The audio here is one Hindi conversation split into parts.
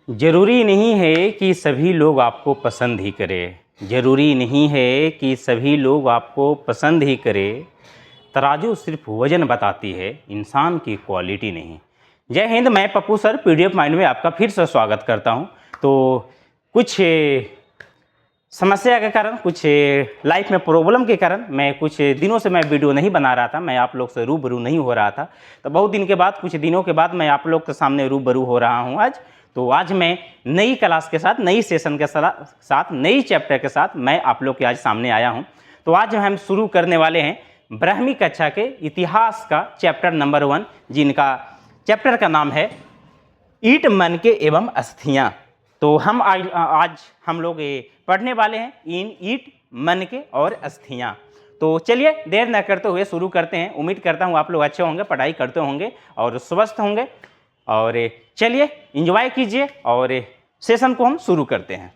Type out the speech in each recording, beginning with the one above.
ज़रूरी नहीं है कि सभी लोग आपको पसंद ही करें। ज़रूरी नहीं है कि सभी लोग आपको पसंद ही करें। तराजू सिर्फ वज़न बताती है, इंसान की क्वालिटी नहीं। जय हिंद, मैं पप्पू सर पीडीएफ माइंड में आपका फिर से स्वागत करता हूं। तो कुछ समस्या के कारण, कुछ लाइफ में प्रॉब्लम के कारण मैं कुछ दिनों से मैं वीडियो नहीं बना रहा था, मैं आप लोग से रूबरू नहीं हो रहा था। तो बहुत दिन के बाद, कुछ दिनों के बाद मैं आप लोग के सामने रूबरू हो रहा हूं आज। तो आज मैं नई क्लास के साथ, नई सेशन के साथ, नई चैप्टर के साथ मैं आप लोग के आज सामने आया हूं। तो आज हम शुरू करने वाले हैं 12वीं कक्षा के इतिहास का चैप्टर नंबर 1, जिनका चैप्टर का नाम है ईंट, मनके एवं अस्थियां। तो हम आज हम लोग ये पढ़ने वाले हैं ईंट, मनके और अस्थियां। तो चलिए देर न करते हुए शुरू करते हैं। उम्मीद करता हूँ आप लोग अच्छे होंगे, पढ़ाई करते होंगे और स्वस्थ होंगे। और चलिए एंजॉय कीजिए और सेशन को हम शुरू करते हैं।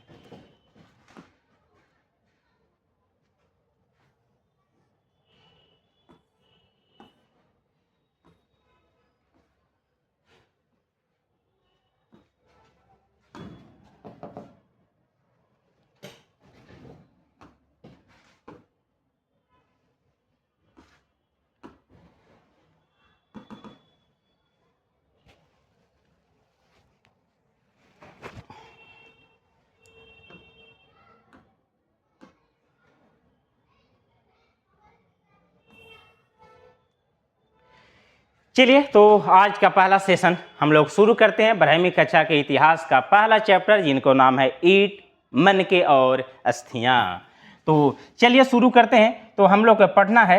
चलिए तो आज का पहला सेशन हम लोग शुरू करते हैं 12वीं कक्षा के इतिहास का पहला चैप्टर, जिनको नाम है ईंट, मनके और अस्थियां। तो चलिए शुरू करते हैं। तो हम लोग को पढ़ना है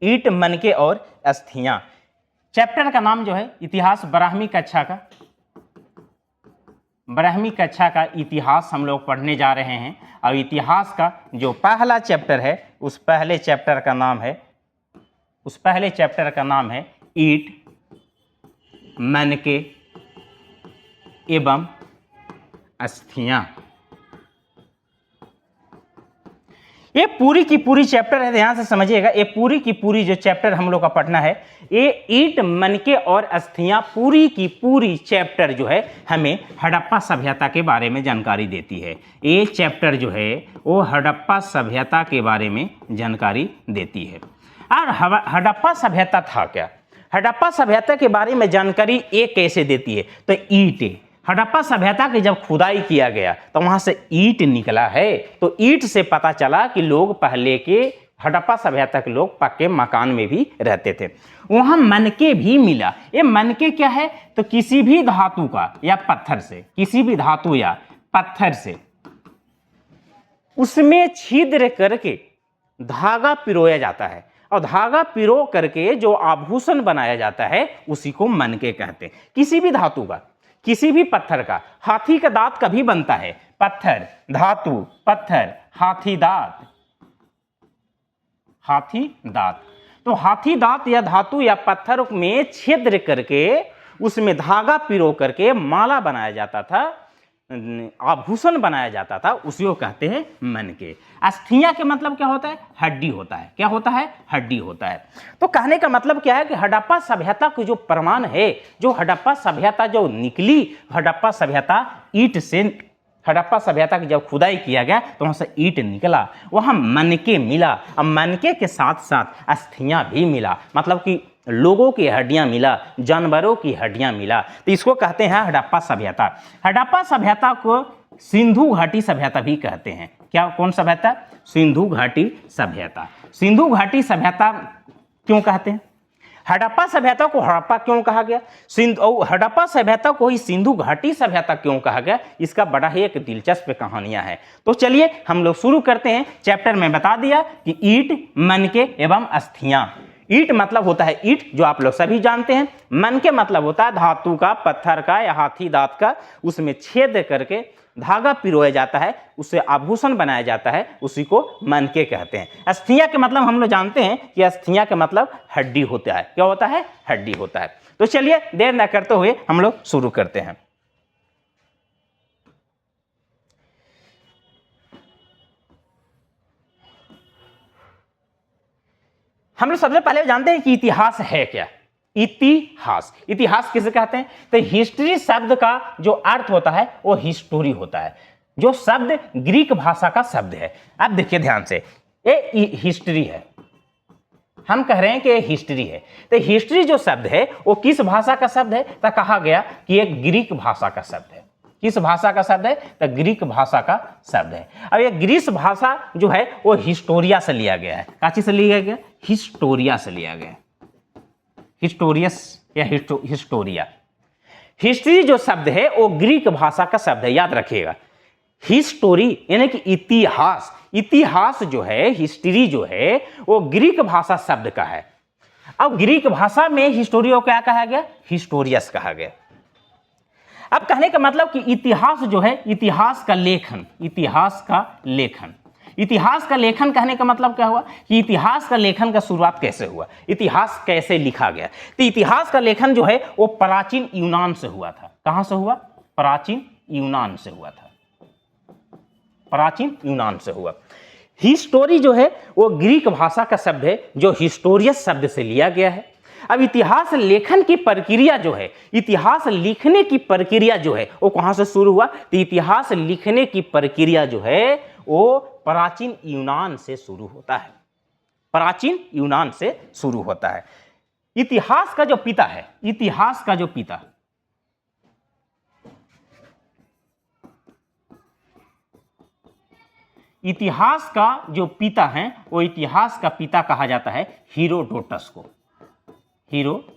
ईंट, मनके और अस्थियां। चैप्टर का नाम जो है इतिहास, 12वीं कक्षा का इतिहास हम लोग पढ़ने जा रहे हैं। और इतिहास का जो पहला चैप्टर है, उस पहले चैप्टर का नाम है ईंट, मनके एवं अस्थियां। ये पूरी की पूरी चैप्टर है, ध्यान से समझिएगा। ये पूरी की पूरी जो चैप्टर हम लोग का पढ़ना है, ये ईंट, मनके और अस्थियां, पूरी की पूरी चैप्टर जो है हमें हड़प्पा सभ्यता के बारे में जानकारी देती है। ये चैप्टर जो है वो हड़प्पा सभ्यता के बारे में जानकारी देती है। और हड़प्पा सभ्यता था क्या? हड़प्पा सभ्यता के बारे में जानकारी ये कैसे देती है? तो ईंट, हड़प्पा सभ्यता की जब खुदाई किया गया तो वहां से ईंट निकला है। तो ईंट से पता चला कि लोग पहले के हड़प्पा सभ्यता के लोग पक्के मकान में भी रहते थे। वहां मनके भी मिला। ये मनके क्या है? तो किसी भी धातु का या पत्थर से, किसी भी धातु या पत्थर से उसमें छिद्र करके धागा पिरोया जाता है, और धागा पिरो करके जो आभूषण बनाया जाता है उसी को मनके कहते हैं। किसी भी धातु का, किसी भी पत्थर का। हाथी का दांत कभी बनता है? पत्थर, धातु, पत्थर, हाथी दांत, हाथी दांत। तो हाथी दांत या धातु या पत्थर में छिद्र करके उसमें धागा पिरो करके माला बनाया जाता था, आभूषण बनाया जाता था, उसी को कहते हैं मनके। अस्थियां के मतलब क्या होता है? हड्डी होता है। क्या होता है? हड्डी होता है। तो कहने का मतलब क्या है कि हड़प्पा सभ्यता की जो प्रमाण है, जो हड़प्पा सभ्यता जो निकली, हड़प्पा सभ्यता ईंट से, हड़प्पा सभ्यता की जब खुदाई किया गया तो वहां से ईंट निकला, वहां मनके मिला, और मनके के साथ साथ अस्थियां भी मिला। मतलब कि लोगों की हड्डियां मिला, जानवरों की हड्डियां मिला। तो इसको कहते हैं हड़प्पा सभ्यता। हड़प्पा सभ्यता को सिंधु घाटी सभ्यता भी कहते हैं। क्या? कौन सभ्यता? सिंधु घाटी सभ्यता। सिंधु घाटी सभ्यता क्यों कहते हैं? हड़प्पा सभ्यता को हड़प्पा क्यों कहा गया? हड़प्पा सभ्यता को ही सिंधु घाटी सभ्यता क्यों कहा गया? इसका बड़ा ही एक दिलचस्प कहानियां है। तो चलिए हम लोग शुरू करते हैं। चैप्टर में बता दिया कि ईंट, मनके एवं अस्थियां। ईंट मतलब होता है ईंट, जो आप लोग सभी जानते हैं। मनके मतलब होता है धातु का, पत्थर का या हाथी दांत का, उसमें छेद करके धागा पिरोया जाता है, उससे आभूषण बनाया जाता है, उसी को मनके कहते हैं। अस्थियां के मतलब हम लोग जानते हैं कि अस्थियां के मतलब हड्डी होता है। क्या होता है? हड्डी होता है। तो चलिए देर न करते हुए हम लोग शुरू करते हैं। हम लोग सबसे पहले जानते हैं कि इतिहास है क्या। इतिहास। इतिहास किसे कहते हैं? तो हिस्ट्री शब्द का जो अर्थ होता है वो हिस्टोरी होता है, जो शब्द ग्रीक भाषा का शब्द है। अब देखिए ध्यान से, ये हिस्ट्री है, हम कह रहे हैं कि ये हिस्ट्री है। तो हिस्ट्री जो शब्द है वो किस भाषा का शब्द है? तो कहा गया कि एक ग्रीक भाषा का शब्द है। किस भाषा का शब्द है? तो ग्रीक भाषा का शब्द है। अब ये ग्रीस भाषा जो है वो हिस्टोरिया से लिया गया है। काची से लिया गया? हिस्टोरिया से लिया गया। हिस्टोरियस या हिस्टोरिया। हिस्ट्री जो शब्द है वो ग्रीक भाषा का शब्द है, याद रखिएगा। हिस्टोरी यानी कि इतिहास, इतिहास जो है, हिस्ट्री जो है वो ग्रीक भाषा शब्द का है। अब ग्रीक भाषा में हिस्टोरियो क्या कहा गया? हिस्टोरियस कहा गया। अब कहने का मतलब कि इतिहास जो है, इतिहास का लेखन, इतिहास का लेखन, इतिहास का लेखन कहने का मतलब क्या हुआ कि इतिहास का लेखन का शुरुआत कैसे हुआ, इतिहास कैसे लिखा गया। तो इतिहास का लेखन जो है वो प्राचीन यूनान से हुआ था। कहां से हुआ? प्राचीन यूनान से हुआ था, प्राचीन यूनान से हुआ। हिस्टोरी जो है वो ग्रीक भाषा का शब्द है जो हिस्टोरियस शब्द से लिया गया है। अब इतिहास लेखन की प्रक्रिया जो है, इतिहास लिखने की प्रक्रिया जो है वो कहां से शुरू हुआ? तो इतिहास लिखने की प्रक्रिया जो है वो प्राचीन यूनान से शुरू होता है, प्राचीन यूनान से शुरू होता है। इतिहास का जो पिता है, इतिहास का जो पिता, इतिहास का जो पिता है वो इतिहास का पिता कहा जाता है हीरोडोटस को। हीरोडोटस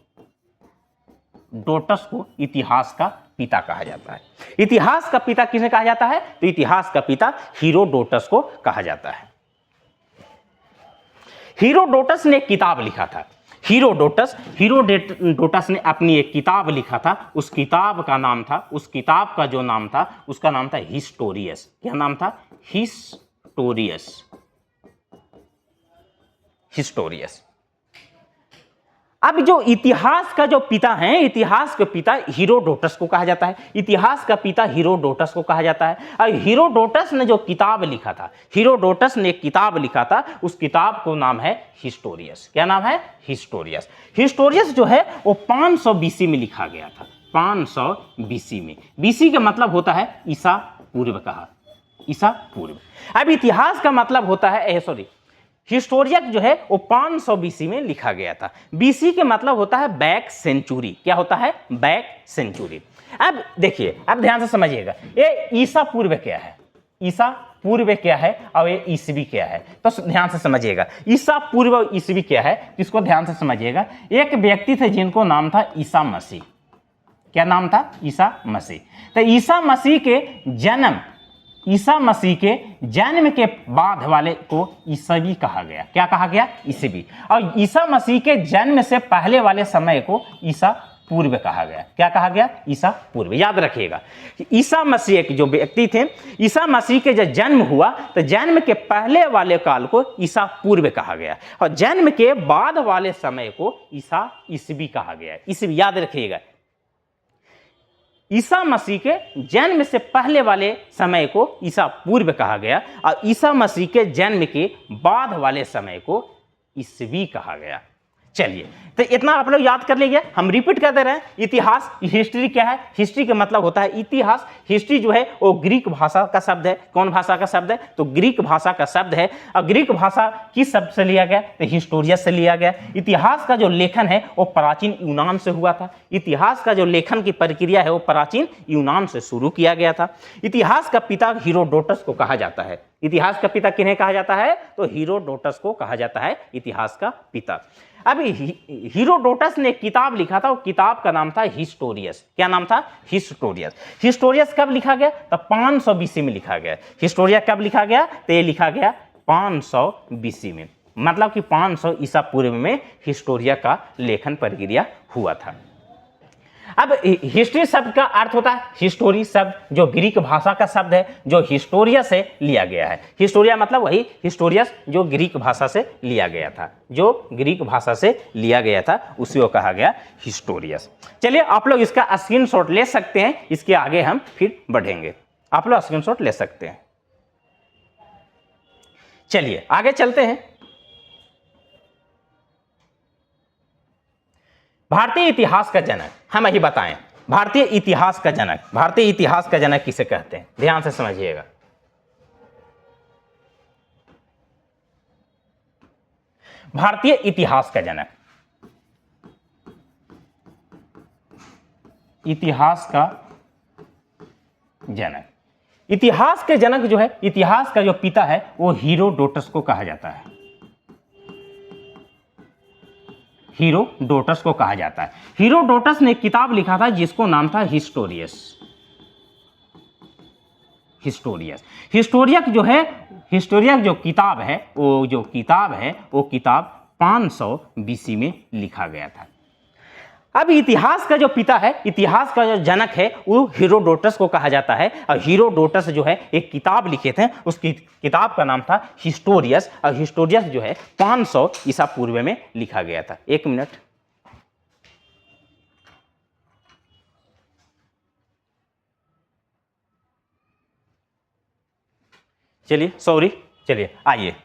को इतिहास का पिता कहा जाता है। इतिहास का पिता किसे कहा जाता है? तो इतिहास का पिता हीरोडोटस को कहा जाता है। हीरोडोटस ने एक किताब लिखा था। हीरोडोटस ने अपनी एक किताब लिखा था। उस किताब का नाम था, उस किताब का जो नाम था उसका नाम था हिस्टोरियस। क्या नाम था? हिस्टोरियस। हिस्टोरियस। अब जो इतिहास का जो पिता है, इतिहास के पिता हीरोडोटस को कहा जाता है। इतिहास का पिता हीरोडोटस को कहा जाता है। और हीरोडोटस ने जो किताब लिखा था, हीरोडोटस ने एक किताब लिखा था, उस किताब को नाम है हिस्टोरियस। क्या नाम है? हिस्टोरियस। हिस्टोरियस जो है वो 500 बीसी में लिखा गया था। 500 बीसी में। बीसी का मतलब होता है ईसा पूर्व कहा, ईसा पूर्व। अब इतिहास का मतलब होता है हिस्टोरियस जो है वो 500 बीसी में लिखा गया था। बीसी के मतलब होता है बैक सेंचुरी। क्या होता है? Back century. अब देखिए, अब ध्यान से समझिएगा, ये ईसा पूर्व क्या है, ईसा पूर्व क्या है और ये ईसवी क्या है। तो ध्यान से समझिएगा, ईसा पूर्व और ईसवी क्या है, इसको ध्यान से समझिएगा। एक व्यक्ति थे जिनको नाम था ईसा मसीह। क्या नाम था? ईसा मसीह। तो ईसा मसीह के जन्म, ईसा मसीह के जन्म के बाद वाले को ईसवी कहा गया। क्या कहा गया? ईसवी। और ईसा मसीह के जन्म से पहले वाले समय को ईसा पूर्व कहा गया। क्या कहा गया? ईसा पूर्व। याद रखिएगा, ईसा मसीह के जो व्यक्ति थे, ईसा मसीह के जब जन्म हुआ तो जन्म के पहले वाले काल को ईसा पूर्व कहा गया और जन्म के बाद वाले समय को ईसा ईसवी कहा गया। ईसवी याद रखिएगा, ईसा मसीह के जन्म से पहले वाले समय को ईसा पूर्व कहा गया और ईसा मसीह के जन्म के बाद वाले समय को ईसवी कहा गया। चलिए, तो इतना आप लोग याद कर लीजिए। हम रिपीट कर दे रहे हैं। इतिहास, हिस्ट्री क्या है? हिस्ट्री का मतलब होता है इतिहास। हिस्ट्री जो है वो ग्रीक भाषा का शब्द है। कौन भाषा का शब्द है? तो ग्रीक भाषा का शब्द है। और ग्रीक भाषा किस शब्द से लिया गया? तो हिस्टोरियस से लिया गया। इतिहास का जो लेखन है वो प्राचीन यूनान से हुआ था। इतिहास का जो लेखन की प्रक्रिया है वो प्राचीन यूनान से शुरू किया गया था। इतिहास का पिता हीरोडोटस को कहा जाता है। इतिहास का पिता किन्हें कहा जाता है? तो हीरोडोटस को कहा जाता है इतिहास का पिता। अब हीरोडोटस ने एक किताब लिखा था, वो किताब का नाम था हिस्टोरियस। क्या नाम था? हिस्टोरियस। हिस्टोरियस कब लिखा गया? तो 500 बीसी में लिखा गया। हिस्टोरिया कब लिखा गया? तो ये लिखा गया 500 बीसी में, मतलब कि 500 ईसा पूर्व में हिस्टोरिया का लेखन प्रक्रिया हुआ था। अब हिस्ट्री शब्द का अर्थ होता है हिस्टोरी शब्द, जो ग्रीक भाषा का शब्द है, जो हिस्टोरिया से लिया गया है। हिस्टोरिया मतलब वही हिस्टोरियस जो ग्रीक भाषा से लिया गया था, जो ग्रीक भाषा से लिया गया था उसी को कहा गया हिस्टोरियस। चलिए, आप लोग इसका स्क्रीनशॉट ले सकते हैं, इसके आगे हम फिर बढ़ेंगे। आप लोग स्क्रीनशॉट ले सकते हैं। चलिए आगे चलते हैं। भारतीय इतिहास का जनक हम यही बताएं, भारतीय इतिहास का जनक, भारतीय इतिहास का जनक किसे कहते हैं, ध्यान से समझिएगा। भारतीय इतिहास का जनक, इतिहास का जनक, इतिहास के जनक जो है, इतिहास का जो पिता है वो हीरोडोटस को कहा जाता है, हीरोडोटस को कहा जाता है। हीरोडोटस ने एक किताब लिखा था जिसको नाम था हिस्टोरियस। हिस्टोरियस जो है, हिस्टोरिया जो किताब है, वो किताब 500 बीसी में लिखा गया था। अब इतिहास का जो पिता है, इतिहास का जो जनक है वो हीरोडोटस को कहा जाता है। और हीरोडोटस जो है एक किताब लिखे थे, उस किताब का नाम था हिस्टोरियस। और हिस्टोरियस जो है 500 ईसा पूर्व में लिखा गया था। एक मिनट, चलिए सॉरी, चलिए आइए,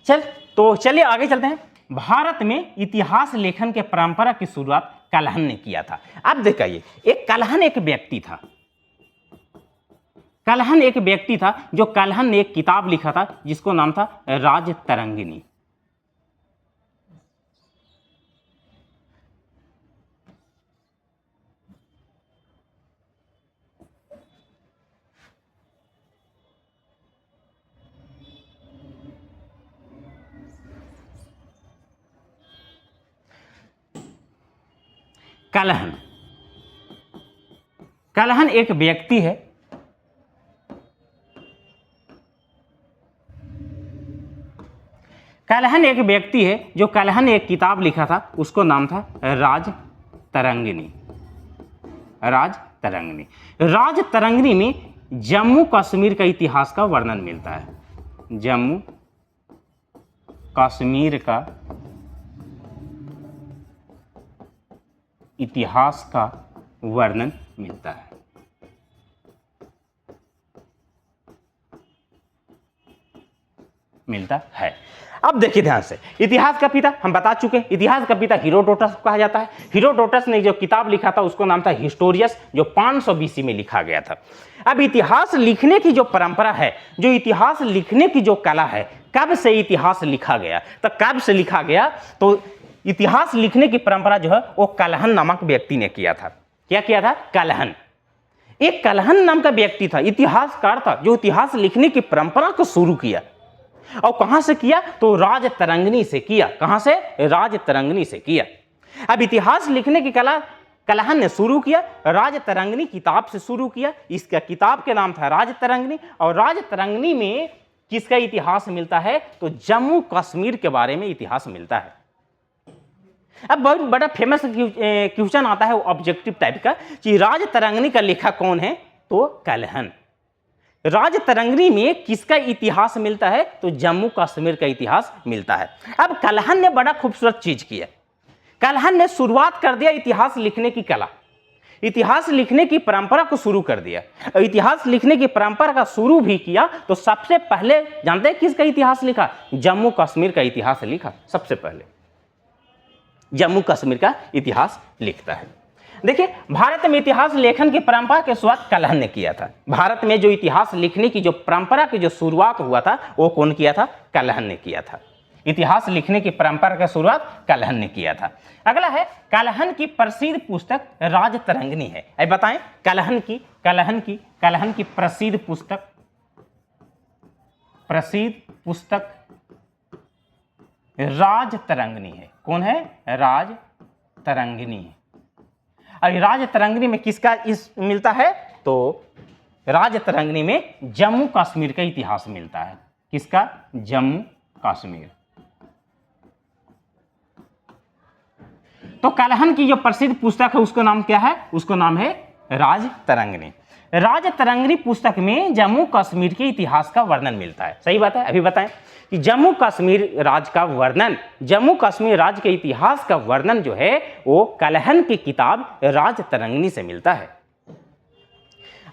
चलिए आगे चलते हैं। भारत में इतिहास लेखन के परंपरा की शुरुआत कलहन ने किया था। अब देखिए, कलहन एक व्यक्ति था, कलहन एक व्यक्ति था जो कलहन ने एक किताब लिखा था जिसको नाम था राजतरंगिणी। कलहन, कलहन एक व्यक्ति है, कलहन एक व्यक्ति है जो कलहन ने एक किताब लिखा था, उसको नाम था राजतरंगिणी। राजतरंगिणी, राजतरंगिणी में जम्मू कश्मीर का इतिहास का वर्णन मिलता है। जम्मू कश्मीर का इतिहास का वर्णन मिलता है। अब देखिए ध्यान से, इतिहास का पिता हम बता चुके हैं, इतिहास का पिता हीरोडोटस कहा जाता है। हीरोडोटस ने जो किताब लिखा था उसको नाम था हिस्टोरियस, जो 500 बीसी में लिखा गया था। अब इतिहास लिखने की जो परंपरा है, जो इतिहास लिखने की जो कला है, कब से इतिहास लिखा गया, तो कब से लिखा गया, तो इतिहास लिखने की परंपरा जो है वो कलहन नामक व्यक्ति ने किया था। क्या किया था? कलहन। एक कलहन नाम का व्यक्ति था, इतिहासकार था, जो इतिहास लिखने की परंपरा को शुरू किया। और कहां से किया? तो राजतरंगिणी से किया। कहां से? राजतरंगिणी से किया। अब इतिहास लिखने की कला कलहन ने शुरू किया, राजतरंगिणी किताब से शुरू किया। इसका किताब के नाम था राजतरंगिणी। और राजतरंगिणी में किसका इतिहास मिलता है? तो जम्मू कश्मीर के बारे में इतिहास मिलता है। अब बहुत बड़ा फेमस क्वेश्चन आता है ऑब्जेक्टिव टाइप का कि राजतरंगिणी का लेखक कौन है? तो कलहन। राजतरंगिणी में किसका इतिहास मिलता है? तो जम्मू कश्मीर का इतिहास मिलता है। अब कलहन ने बड़ा खूबसूरत चीज किया, कलहन ने शुरुआत कर दिया इतिहास लिखने की कला, इतिहास लिखने की परंपरा को शुरू कर दिया। और इतिहास लिखने की परंपरा का शुरू भी किया तो सबसे पहले जानते हैं किसका इतिहास लिखा? जम्मू कश्मीर का इतिहास लिखा। सबसे पहले जम्मू कश्मीर का इतिहास लिखता है। देखिए, भारत में इतिहास लेखन की परंपरा की शुरुआत कलहन ने किया था। भारत में जो इतिहास लिखने की जो परंपरा की जो शुरुआत हुआ था वो कौन किया था? कलहन ने किया था। इतिहास लिखने की परंपरा की शुरुआत कलहन ने किया था। अगला है, कलहन की प्रसिद्ध पुस्तक राजतरंगिणी है। अब बताएं, कलहन की प्रसिद्ध पुस्तक राजतरंगिणी है। कौन है? राजतरंगिणी है। अब राजतरंगिणी में किसका मिलता है? तो राजतरंगिणी में जम्मू कश्मीर का इतिहास मिलता है। किसका? जम्मू कश्मीर। तो कलहन की जो प्रसिद्ध पुस्तक है उसका नाम क्या है? उसका नाम है राजतरंगिणी। राजतरंगिणी पुस्तक में जम्मू कश्मीर के इतिहास का वर्णन मिलता है। सही बात है। अभी बताएं कि जम्मू कश्मीर राज्य का वर्णन, जम्मू कश्मीर राज्य के इतिहास का वर्णन जो है वो कलहन की किताब राजतरंगिणी से मिलता है।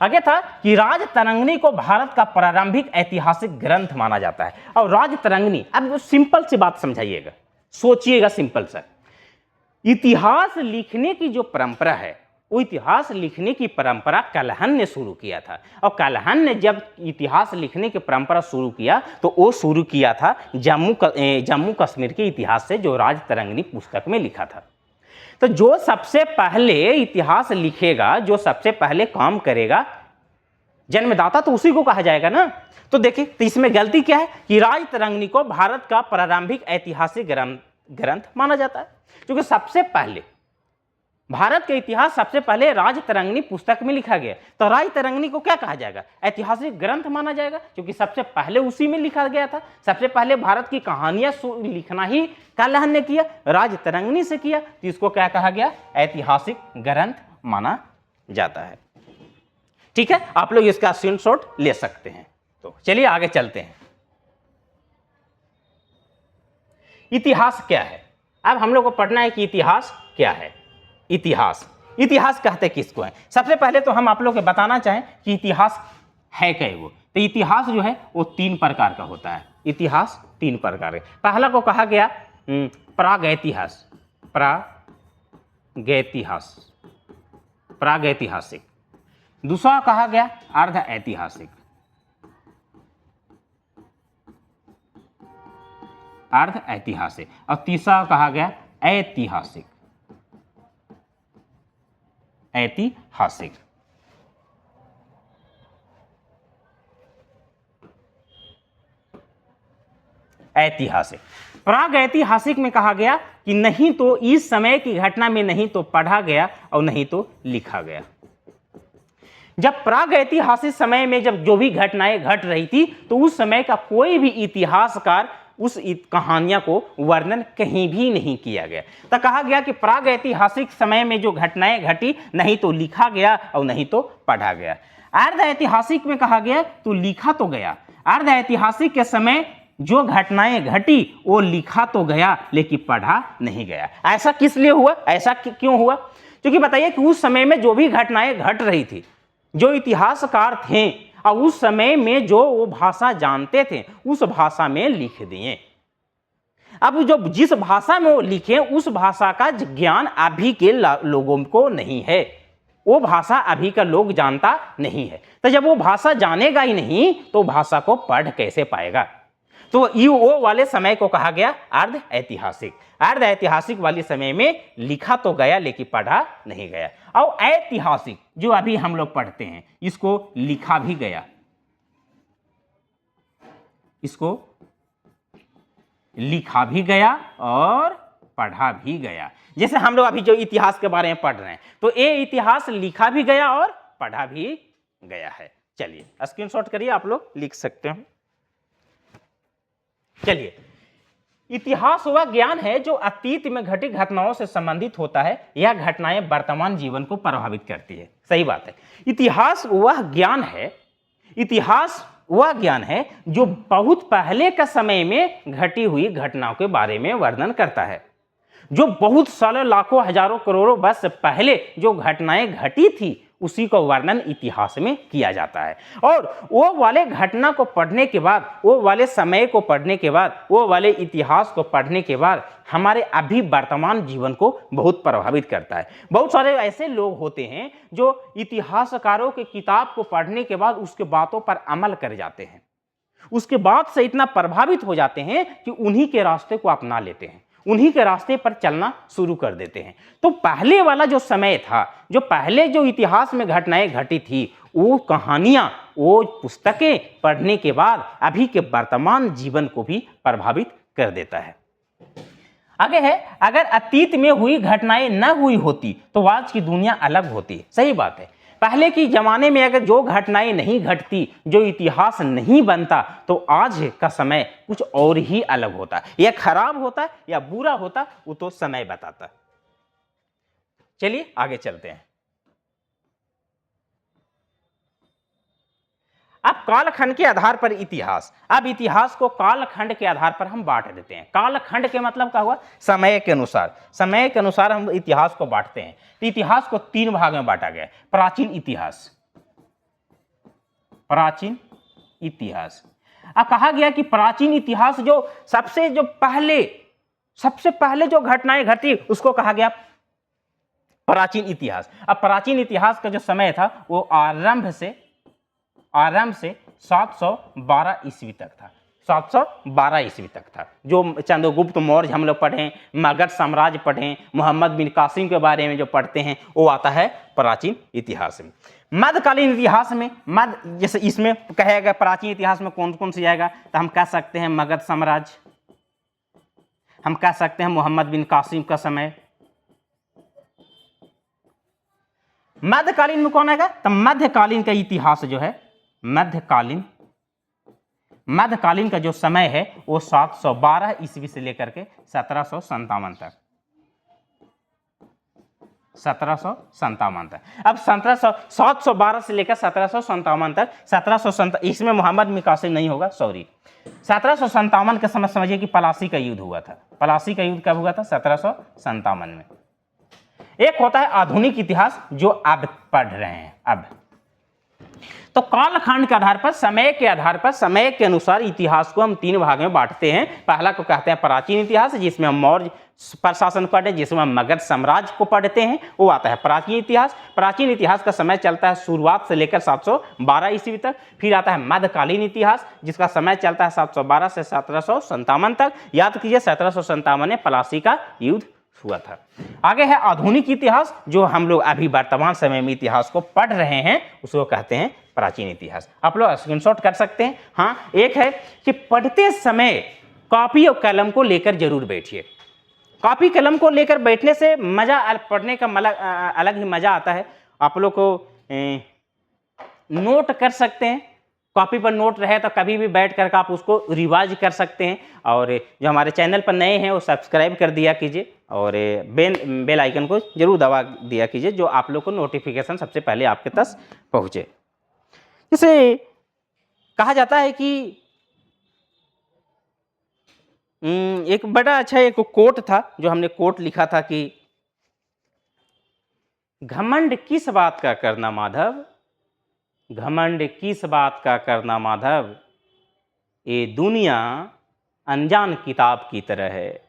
आगे था कि राजतरंगिणी को भारत का प्रारंभिक ऐतिहासिक ग्रंथ माना जाता है। और राजतरंगिणी, अब सिंपल सी बात समझाइएगा, सोचिएगा सिंपल सा, इतिहास लिखने की जो परंपरा है वो इतिहास लिखने की परंपरा कलहन ने शुरू किया था। और कलहन ने जब इतिहास लिखने की परंपरा शुरू किया तो वो शुरू किया था जम्मू कश्मीर के इतिहास से, जो राजतरंगिणी पुस्तक में लिखा था। तो जो सबसे पहले इतिहास लिखेगा, जो सबसे पहले काम करेगा, जन्मदाता तो उसी को कहा जाएगा ना। तो देखिए, तो इसमें गलती क्या है कि राजतरंगिणी को भारत का प्रारंभिक ऐतिहासिक ग्रंथ माना जाता है, क्योंकि सबसे पहले भारत का इतिहास सबसे पहले राजतरंगिणी पुस्तक में लिखा गया। तो राजतरंगिणी को क्या कहा जाएगा? ऐतिहासिक ग्रंथ माना जाएगा, क्योंकि सबसे पहले उसी में लिखा गया था। सबसे पहले भारत की कहानियां लिखना ही कलहन ने किया, राजतरंगिणी से किया, तो इसको क्या कहा गया? ऐतिहासिक ग्रंथ माना जाता है। ठीक है, आप लोग इसका स्क्रीनशॉट ले सकते हैं। तो चलिए आगे चलते हैं। इतिहास क्या है? अब हम लोग को पढ़ना है कि इतिहास क्या है। इतिहास कहते किसको है? सबसे पहले तो हम आप लोग को बताना चाहें कि इतिहास है क्या वो। तो इतिहास जो है वो 3 प्रकार का होता है। इतिहास 3 प्रकार है। पहला को कहा गया प्रागैतिहासिक। दूसरा कहा गया अर्ध ऐतिहासिक। और तीसरा कहा गया ऐतिहासिक। प्रागैतिहासिक में कहा गया कि नहीं तो इस समय की घटना में नहीं तो पढ़ा गया और नहीं तो लिखा गया। जब प्रागैतिहासिक समय में जब जो भी घटनाएं घट रही थी तो उस समय का कोई भी इतिहासकार उस कहानियां को वर्णन कहीं भी नहीं किया गया। तो कहा गया कि प्रागैतिहासिक समय में जो घटनाएं घटी नहीं तो लिखा गया और नहीं तो पढ़ा गया। अर्ध ऐतिहासिक में कहा गया तो लिखा तो गया। अर्ध ऐतिहासिक के समय जो घटनाएं घटी वो लिखा तो गया लेकिन पढ़ा नहीं गया। ऐसा किस लिए हुआ? ऐसा क्यों हुआ? क्योंकि बताइए कि उस समय में जो भी घटनाएं घट रही थी, जो इतिहासकार थे और उस समय में जो वो भाषा जानते थे उस भाषा में लिख दिए। अब जो जिस भाषा में वो लिखे उस भाषा का ज्ञान अभी के लोगों को नहीं है, वो भाषा अभी का लोग जानता नहीं है। तो जब वो भाषा जानेगा ही नहीं तो भाषा को पढ़ कैसे पाएगा? तो वो वाले समय को कहा गया अर्ध ऐतिहासिक। अर्ध ऐतिहासिक वाले समय में लिखा तो गया लेकिन पढ़ा नहीं गया। और ऐतिहासिक जो अभी हम लोग पढ़ते हैं इसको लिखा भी गया, इसको लिखा भी गया और पढ़ा भी गया। जैसे हम लोग अभी जो इतिहास के बारे में पढ़ रहे हैं तो ये इतिहास लिखा भी गया और पढ़ा भी गया है। चलिए स्क्रीनशॉट करिए, आप लोग लिख सकते हैं। चलिए, इतिहास वह ज्ञान है जो अतीत में घटी घटनाओं से संबंधित होता है। यह घटनाएं वर्तमान जीवन को प्रभावित करती है। सही बात है। इतिहास वह ज्ञान है जो बहुत पहले का समय में घटी हुई घटनाओं के बारे में वर्णन करता है। जो बहुत सालों, लाखों, हजारों, करोड़ों वर्ष पहले जो घटनाएं घटी थी उसी को वर्णन इतिहास में किया जाता है। और वो वाले घटना को पढ़ने के बाद, वो वाले समय को पढ़ने के बाद, वो वाले इतिहास को पढ़ने के बाद हमारे अभी वर्तमान जीवन को बहुत प्रभावित करता है। बहुत सारे ऐसे लोग होते हैं जो इतिहासकारों के किताब को पढ़ने के बाद उसके बातों पर अमल कर जाते हैं, उसके बाद से इतना प्रभावित हो जाते हैं कि उन्हीं के रास्ते को अपना लेते हैं, उन्हीं के रास्ते पर चलना शुरू कर देते हैं। तो पहले वाला जो समय था, जो पहले जो इतिहास में घटनाएं घटी थी, वो कहानियां, वो पुस्तकें पढ़ने के बाद अभी के वर्तमान जीवन को भी प्रभावित कर देता है। आगे है, अगर अतीत में हुई घटनाएं न हुई होती तो आज की दुनिया अलग होती। सही बात है। पहले की जमाने में अगर जो घटनाएं नहीं घटती, जो इतिहास नहीं बनता, तो आज का समय कुछ और ही अलग होता। या खराब होता या बुरा होता, वो तो समय बताता। चलिए आगे चलते हैं। अब कालखंड के आधार पर इतिहास। अब इतिहास को कालखंड के आधार पर हम बांट देते हैं। कालखंड के मतलब क्या हुआ? समय के अनुसार। समय के अनुसार हम इतिहास को बांटते हैं। तो इतिहास को 3 भाग में बांटा गया है। प्राचीन इतिहास। अब कहा गया कि प्राचीन इतिहास जो सबसे जो पहले सबसे पहले जो घटनाएं घटी उसको कहा गया प्राचीन इतिहास। अब प्राचीन इतिहास का जो समय था वो आरंभ से 712 ईस्वी तक था। 712 ईस्वी तक था। जो चंद्रगुप्त मौर्य हम लोग पढ़ें, मगध साम्राज्य पढ़ें, मोहम्मद बिन कासिम के बारे में जो पढ़ते हैं वो आता है प्राचीन इतिहास में। मध्यकालीन इतिहास में जैसे इसमें कहेगा प्राचीन इतिहास में कौन कौन सी आएगा, तो हम कह सकते हैं मगध साम्राज्य, हम कह सकते हैं मोहम्मद बिन कासिम का समय। मध्यकालीन में कौन आएगा, तो मध्यकालीन का इतिहास जो है, मध्यकालीन का जो समय है वो 712 ईस्वी से लेकर के 1757 तक, 1757 तक। अब 712 से लेकर 1757 तक, 1757 इसमें मोहम्मद बिन कासिम नहीं होगा, सॉरी। 1757 के समय समझिए कि पलासी का युद्ध हुआ था। पलासी का युद्ध कब हुआ था, 1757 में। एक होता है आधुनिक इतिहास जो अब पढ़ रहे हैं। अब तो कालखंड के आधार पर, समय के आधार पर, समय के अनुसार इतिहास को हम 3 भाग में बांटते हैं। पहला को कहते हैं प्राचीन इतिहास, जिसमें हम मौर्य प्रशासन पढ़े, जिसमें हम मगध साम्राज्य को पढ़ते हैं, वो आता है प्राचीन इतिहास। प्राचीन इतिहास का समय चलता है शुरुआत से लेकर 712 ईस्वी तक। फिर आता है मध्यकालीन इतिहास, जिसका समय चलता है 712 से 1757 तक। याद कीजिए 1757 में पलासी का युद्ध हुआ था। आगे है आधुनिक इतिहास, जो हम लोग अभी वर्तमान समय में इतिहास को पढ़ रहे हैं, उसको कहते हैं प्राचीन इतिहास। आप लोग स्क्रीनशॉट कर सकते हैं। हाँ, एक है कि पढ़ते समय कॉपी और कलम को लेकर जरूर बैठिए। कॉपी कलम को लेकर बैठने से मजा, पढ़ने का अलग ही मजा आता है। आप लोग को नोट कर सकते हैं, कॉपी पर नोट रहे तो कभी भी बैठ कर आप उसको रिवाइज कर सकते हैं। और जो हमारे चैनल पर नए हैं वो सब्सक्राइब कर दिया कीजिए और बेल आइकन को जरूर दबा दिया कीजिए, जो आप लोग को नोटिफिकेशन सबसे पहले आपके तक पहुँचे। जैसे कहा जाता है कि एक बड़ा अच्छा एक कोट था, जो हमने कोट लिखा था कि घमंड किस बात का करना माधव, घमंड किस बात का करना माधव, ये दुनिया अनजान किताब की तरह है,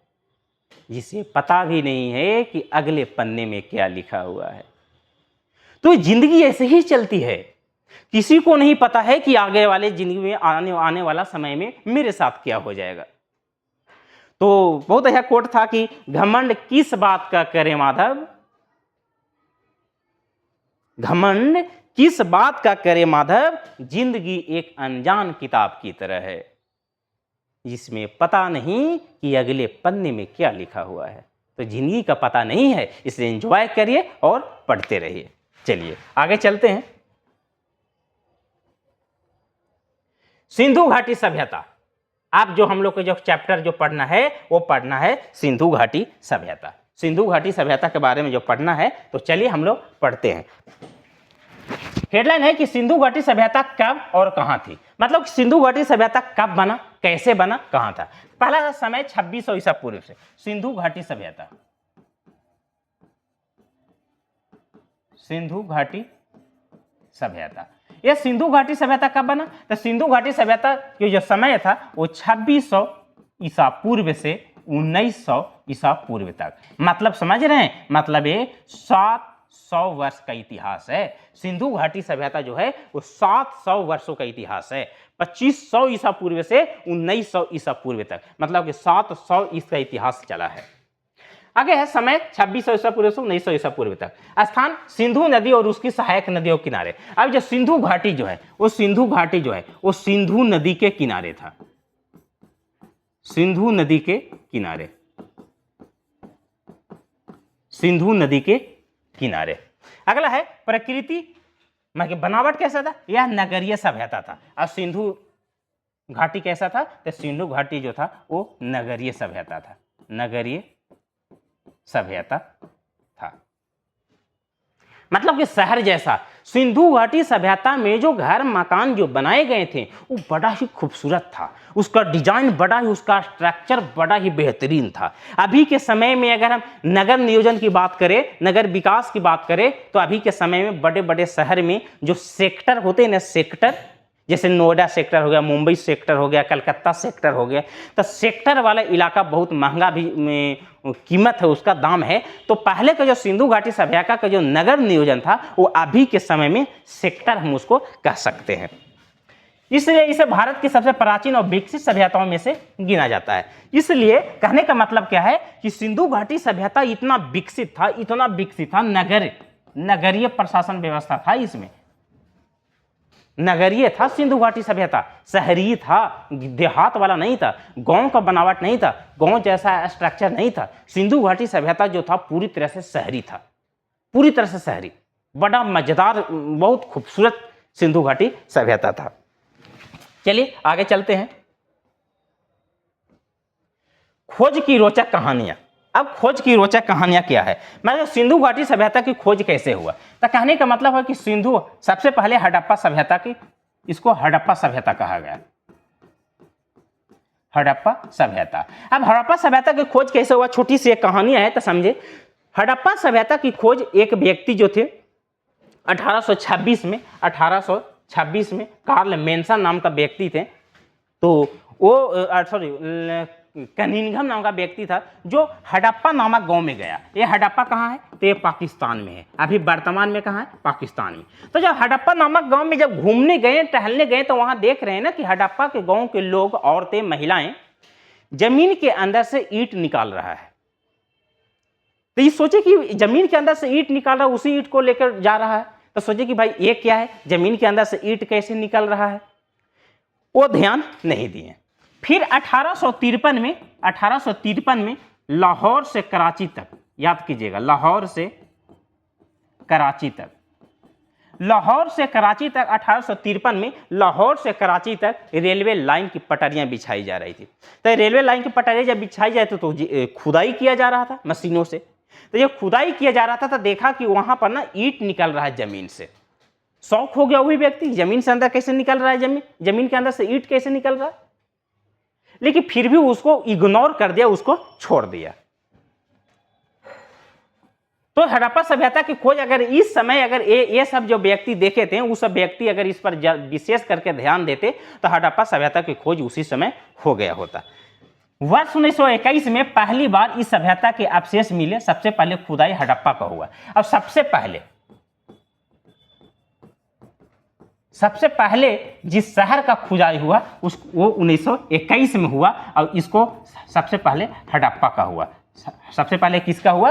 जिसे पता भी नहीं है कि अगले पन्ने में क्या लिखा हुआ है। तो जिंदगी ऐसे ही चलती है, किसी को नहीं पता है कि आगे वाले जिंदगी में आने वाला समय में मेरे साथ क्या हो जाएगा। तो बहुत अच्छा कोट था कि घमंड किस बात का करे माधव, घमंड किस बात का करे माधव, जिंदगी एक अनजान किताब की तरह है, जिसमें पता नहीं कि अगले पन्ने में क्या लिखा हुआ है। तो जिंदगी का पता नहीं है, इसलिए एंजॉय करिए और पढ़ते रहिए। चलिए आगे चलते हैं। सिंधु घाटी सभ्यता। अब जो हम लोग को जो चैप्टर जो पढ़ना है वो पढ़ना है सिंधु घाटी सभ्यता। सिंधु घाटी सभ्यता के बारे में जो पढ़ना है, तो चलिए हम लोग पढ़ते हैं। हेडलाइन है कि सिंधु घाटी सभ्यता कब और कहां थी। मतलब सिंधु घाटी सभ्यता कब बना, कैसे बना, कहां था। पहला समय 2600 ईसा पूर्व से सिंधु घाटी सभ्यता, सिंधु घाटी सभ्यता। यह सिंधु घाटी सभ्यता कब बना, तो सिंधु घाटी सभ्यता के जो समय था वो 2600 ईसा पूर्व से 1900 ईसा पूर्व तक। मतलब समझ रहे हैं, मतलब ये 700 वर्ष का इतिहास है। सिंधु घाटी सभ्यता जो है वो 700 वर्षों का इतिहास है। 2500 ईसा पूर्व से 1900 ईसा पूर्व तक, मतलब कि 700 इसका इतिहास चला है। आगे है समय 2600 ईसा पूर्व से 1900 ईसा पूर्व तक। स्थान सिंधु नदी और उसकी सहायक नदियों के किनारे। अब जो सिंधु घाटी जो है वो सिंधु घाटी जो है वो सिंधु नदी के किनारे था, सिंधु नदी के किनारे, सिंधु नदी के किनारे। अगला है प्रकृति मतलब बनावट कैसा था, यह नगरीय सभ्यता था। और सिंधु घाटी कैसा था, तो सिंधु घाटी जो था वो नगरीय सभ्यता था, नगरीय सभ्यता था। मतलब कि शहर जैसा। सिंधु घाटी सभ्यता में जो घर मकान जो बनाए गए थे वो बड़ा ही खूबसूरत था, उसका डिजाइन बड़ा ही, उसका स्ट्रक्चर बड़ा ही बेहतरीन था। अभी के समय में अगर हम नगर नियोजन की बात करें, नगर विकास की बात करें, तो अभी के समय में बड़े बड़े शहर में जो सेक्टर होते हैं ना, सेक्टर जैसे नोएडा सेक्टर हो गया, मुंबई सेक्टर हो गया, कलकत्ता सेक्टर हो गया। तो सेक्टर वाला इलाका बहुत महंगा भी कीमत है, उसका दाम है। तो पहले का जो सिंधु घाटी सभ्यता का जो नगर नियोजन था वो अभी के समय में सेक्टर हम उसको कह सकते हैं। इसलिए इसे भारत की सबसे प्राचीन और विकसित सभ्यताओं में से गिना जाता है। इसलिए कहने का मतलब क्या है कि सिंधु घाटी सभ्यता इतना विकसित था, इतना विकसित था, नगरीय प्रशासन व्यवस्था था, इसमें नगरीय था सिंधु घाटी सभ्यता, शहरी था, देहात वाला नहीं था, गांव का बनावट नहीं था, गांव जैसा स्ट्रक्चर नहीं था। सिंधु घाटी सभ्यता जो था पूरी तरह से शहरी था, पूरी तरह से शहरी, बड़ा मजेदार, बहुत खूबसूरत सिंधु घाटी सभ्यता था। चलिए आगे चलते हैं। खोज की रोचक कहानियां। अब खोज की रोचक कहानियां क्या है, मतलब सिंधु घाटी सभ्यता की खोज कैसे हुआ। तो कहने का मतलब है कि सिंधु सबसे पहले हड़प्पा सभ्यता की, इसको हड़प्पा सभ्यता कहा गया, हड़प्पा सभ्यता। अब हड़प्पा सभ्यता की खोज कैसे हुआ, छोटी सी एक कहानी है तो समझे। हड़प्पा सभ्यता की खोज एक व्यक्ति जो थे 1826 में कार्ल मेंसन नाम का व्यक्ति थे। तो वो कनिंघम नाम का व्यक्ति था जो हड़प्पा नामक गांव में गया। ये हड़प्पा कहाँ है, तो ये पाकिस्तान में है, अभी वर्तमान में कहाँ है, पाकिस्तान में। तो जब हड़प्पा नामक गांव में जब घूमने गए, टहलने गए, तो वहां देख रहे हैं ना कि हड़प्पा के गांव के लोग, औरतें, महिलाएं जमीन के अंदर से ईंट निकाल रहा है। तो ये सोचे कि जमीन के अंदर से ईंट निकाल रहा है, उसी ईंट को लेकर जा रहा है। तो सोचे कि भाई ये क्या है, जमीन के अंदर से ईंट कैसे निकल रहा है, वो ध्यान नहीं दिए। फिर 1853 में लाहौर से कराची तक, याद कीजिएगा, लाहौर से कराची तक 1853 में लाहौर से कराची तक रेलवे लाइन की पटरियां बिछाई जा रही थी। तो रेलवे लाइन की पटरियां जब बिछाई जाए तो खुदाई किया जा रहा था मशीनों से। तो जब खुदाई किया जा रहा था तो देखा कि वहां पर ना ईंट निकल रहा है जमीन से। शौक हो गया वही व्यक्ति, जमीन से अंदर कैसे निकल रहा है, जमीन के अंदर से ईंट कैसे निकल रहा है। लेकिन फिर भी उसको इग्नोर कर दिया, उसको छोड़ दिया। तो हड़प्पा सभ्यता की खोज अगर इस समय अगर ये सब जो व्यक्ति देखे थे, वो सब व्यक्ति अगर इस पर विशेष करके ध्यान देते तो हड़प्पा सभ्यता की खोज उसी समय हो गया होता। वर्ष 1921 में पहली बार इस सभ्यता के अवशेष मिले। सबसे पहले खुदाई हड़प्पा का हुआ। अब सबसे पहले जिस शहर का खुदाई हुआ वो 1921 में हुआ और इसको सबसे पहले हड़प्पा का हुआ। सबसे पहले किसका हुआ,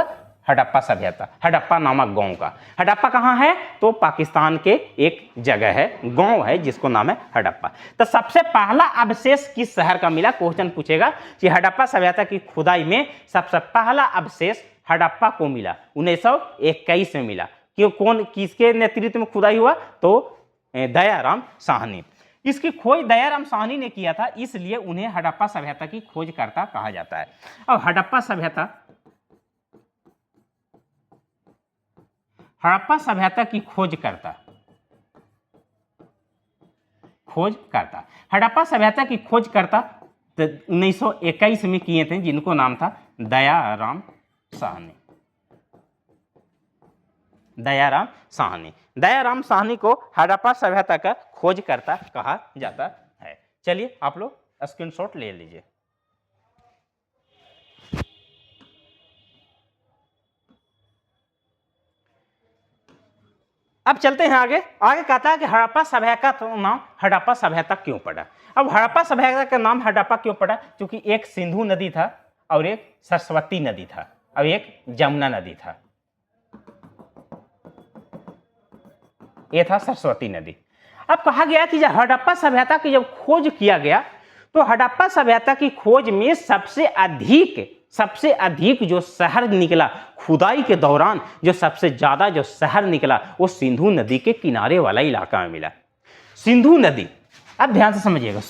हड़प्पा सभ्यता, हड़प्पा नामक गांव का। हड़प्पा कहाँ है, तो पाकिस्तान के एक जगह है, गांव है जिसको नाम है हड़प्पा। तो सबसे पहला अवशेष किस शहर का मिला, क्वेश्चन पूछेगा कि हड़प्पा सभ्यता की खुदाई में सबसे पहला अवशेष हड़प्पा को मिला, 1921 में मिला। क्यों, कौन, किसके नेतृत्व में खुदाई हुआ, तो दयाराम साहनी। इसकी खोज दयाराम साहनी ने किया था, इसलिए उन्हें हड़प्पा सभ्यता की खोजकर्ता कहा जाता है। और हड़प्पा सभ्यता की खोजकर्ता हड़प्पा सभ्यता की खोजकर्ता 1921 में किए थे, जिनको नाम था दयाराम दयाराम साहनी को हड़प्पा सभ्यता का खोजकर्ता कहा जाता है। चलिए आप लोग स्क्रीनशॉट ले लीजिए। अब चलते हैं आगे कहता है कि हड़प्पा सभ्यता का नाम हड़प्पा सभ्यता क्यों पड़ा। अब हड़प्पा सभ्यता का नाम हड़प्पा क्यों पड़ा, क्योंकि एक सिंधु नदी था और एक सरस्वती नदी था और एक जमुना नदी था। यह था सरस्वती नदी। अब कहा गया कि जब हड़प्पा सभ्यता की जब खोज किया गया तो हड़प्पा सभ्यता की खोज में सबसे अधिक जो शहर निकला, खुदाई के दौरान जो सबसे ज्यादा जो शहर निकला वो सिंधु नदी के किनारे वाला इलाका में मिला। सिंधु नदी, अब ध्यान से समझिएगा,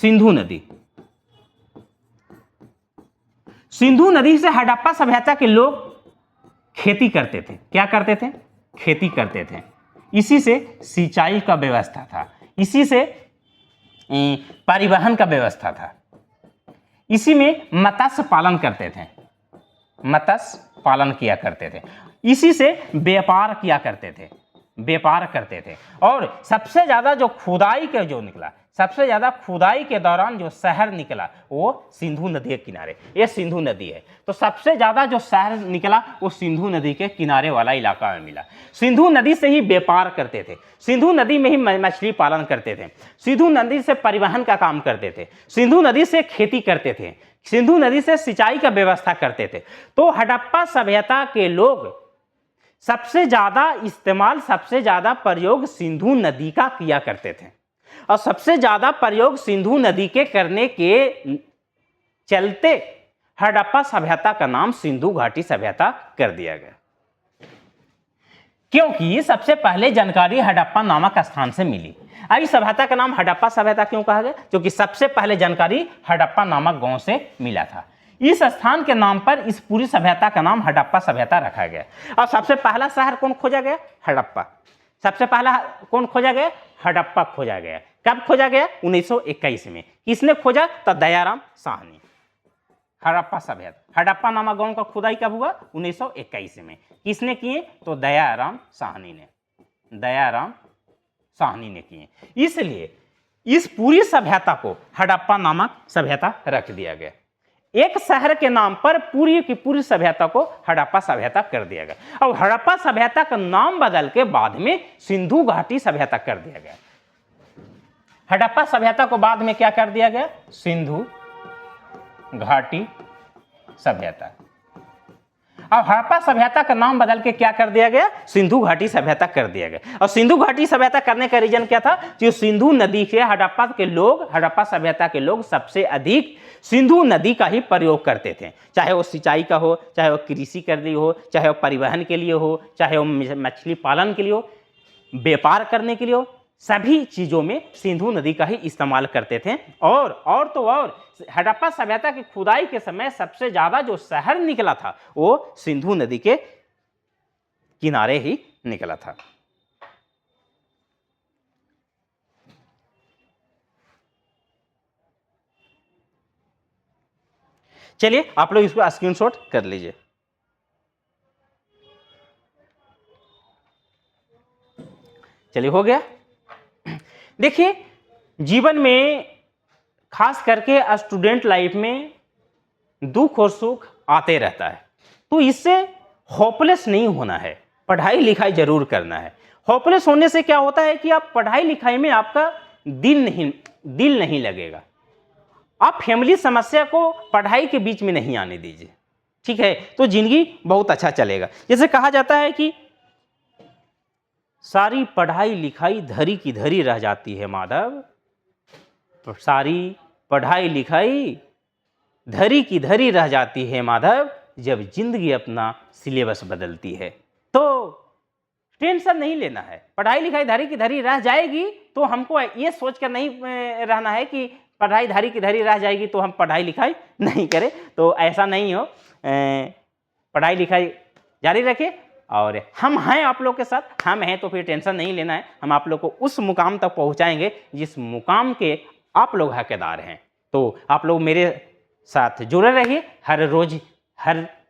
सिंधु नदी से हड़प्पा सभ्यता के लोग खेती करते थे। क्या करते थे, खेती करते थे। इसी से सिंचाई का व्यवस्था था, इसी से परिवहन का व्यवस्था था, इसी में मत्स्य पालन करते थे, मत्स्य पालन किया करते थे, इसी से व्यापार किया करते थे, व्यापार करते थे। और सबसे ज़्यादा जो खुदाई के जो निकला, सबसे ज़्यादा खुदाई के दौरान जो शहर निकला वो सिंधु नदी के किनारे, ये सिंधु नदी है, तो सबसे ज़्यादा जो शहर निकला वो सिंधु नदी के किनारे वाला इलाका में मिला। सिंधु नदी से ही व्यापार करते थे, सिंधु नदी में ही मछली पालन करते थे, सिंधु नदी से परिवहन का काम करते थे, सिंधु नदी से खेती करते थे, सिंधु नदी से सिंचाई का व्यवस्था करते थे। तो हड़प्पा सभ्यता के लोग सबसे ज्यादा इस्तेमाल, सबसे ज्यादा प्रयोग सिंधु नदी का किया करते थे, और सबसे ज्यादा प्रयोग सिंधु नदी के करने के चलते हड़प्पा सभ्यता का नाम सिंधु घाटी सभ्यता कर दिया गया। क्योंकि सबसे पहले जानकारी हड़प्पा नामक स्थान से मिली। इस सभ्यता का नाम हड़प्पा सभ्यता क्यों कहा गया? क्योंकि सबसे पहले जानकारी हड़प्पा नामक गांव से मिला था। इस स्थान के नाम पर इस पूरी सभ्यता का नाम हड़प्पा सभ्यता रखा गया। और सबसे पहला शहर कौन खोजा गया? हड़प्पा। सबसे पहला कौन खोजा गया? हड़प्पा खोजा गया। कब खोजा गया? 1921 में। किसने खोजा? तो दयाराम साहनी। हड़प्पा सभ्यता, हड़प्पा नामक गांव का खुदाई कब हुआ? 1921 में। किसने किए? तो दयाराम साहनी ने, दयाराम साहनी ने किए। इसलिए इस पूरी सभ्यता को हड़प्पा नामक सभ्यता रख दिया गया। एक शहर के नाम पर पूरी की पूरी सभ्यता को हड़प्पा सभ्यता कर दिया गया। और हड़प्पा सभ्यता का नाम बदल के बाद में सिंधु घाटी सभ्यता कर दिया गया। हड़प्पा सभ्यता को बाद में क्या कर दिया गया? सिंधु घाटी सभ्यता। और हड़प्पा सभ्यता का नाम बदल के क्या कर दिया गया? सिंधु घाटी सभ्यता कर दिया गया। और सिंधु घाटी सभ्यता करने का रीजन क्या था? जो सिंधु नदी के हड़प्पा के लोग, हड़प्पा सभ्यता के लोग सबसे अधिक सिंधु नदी का ही प्रयोग करते थे, चाहे वो सिंचाई का हो, चाहे वो कृषि कर रही हो, चाहे वो परिवहन के लिए हो, चाहे वो मछली पालन के लिए हो, व्यापार करने के लिए हो, सभी चीज़ों में सिंधु नदी का ही इस्तेमाल करते थे। और तो और हड़प्पा सभ्यता की खुदाई के समय सबसे ज़्यादा जो शहर निकला था वो सिंधु नदी के किनारे ही निकला था। चलिए आप लोग इसको स्क्रीनशॉट कर लीजिए। चलिए हो गया। देखिए जीवन में खास करके स्टूडेंट लाइफ में दुख और सुख आते रहता है, तो इससे होपलेस नहीं होना है, पढ़ाई लिखाई जरूर करना है। होपलेस होने से क्या होता है कि आप पढ़ाई लिखाई में आपका दिल नहीं लगेगा। आप फैमिली समस्या को पढ़ाई के बीच में नहीं आने दीजिए, ठीक है? तो जिंदगी बहुत अच्छा चलेगा। जैसे कहा जाता है कि सारी पढ़ाई लिखाई धरी की धरी रह जाती है माधव, सारी पढ़ाई लिखाई धरी की धरी रह जाती है माधव, जब जिंदगी अपना सिलेबस बदलती है। तो टेंशन नहीं लेना है, पढ़ाई लिखाई धरी की धरी रह जाएगी तो हमको ये सोच कर नहीं रहना है कि पढ़ाई धरी की धरी रह जाएगी तो हम पढ़ाई लिखाई नहीं करें। तो ऐसा नहीं हो, पढ़ाई लिखाई जारी रखें। और हम हैं आप लोग के साथ, हम हैं तो फिर टेंशन नहीं लेना है। हम आप लोग को उस मुकाम तक पहुंचाएंगे जिस मुकाम के आप लोग हकदार हैं। तो आप लोग मेरे साथ जुड़े रहिए। हर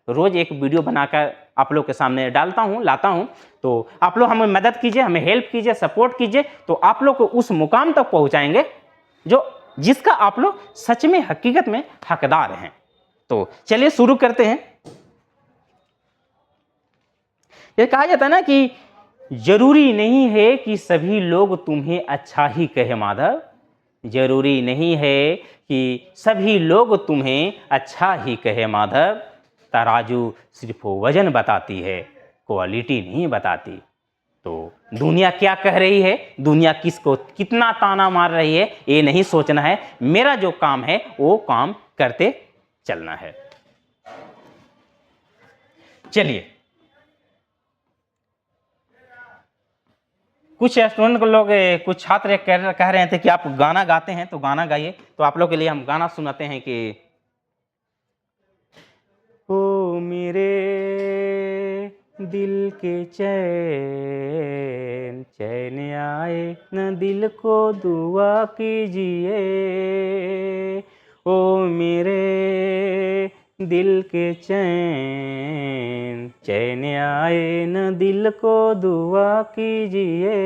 रोज एक वीडियो बनाकर आप लोग के सामने डालता हूं, लाता हूं। तो आप लोग हमें मदद कीजिए, हमें हेल्प कीजिए, सपोर्ट कीजिए, तो आप लोग को उस मुकाम तक पहुंचाएंगे जिसका आप लोग सच में हकीकत में हकदार हैं। तो चलिए शुरू करते हैं। ये कहा जाता है ना कि जरूरी नहीं है कि सभी लोग तुम्हें अच्छा ही कहे माधव, जरूरी नहीं है कि सभी लोग तुम्हें अच्छा ही कहे माधव। तराजू सिर्फ वजन बताती है, क्वालिटी नहीं बताती। तो दुनिया क्या कह रही है, दुनिया किसको कितना ताना मार रही है, ये नहीं सोचना है। मेरा जो काम है वो काम करते चलना है। चलिए, कुछ स्टूडेंट लोग, कुछ छात्र कह रहे थे कि आप गाना गाते हैं, तो गाना गाइए। तो आप लोग के लिए हम गाना सुनाते हैं कि ओ मेरे दिल के चैन चैन आए न दिल को दुआ कीजिए, ओ मेरे दिल के चैन, चैन आए न दिल को दुआ कीजिए,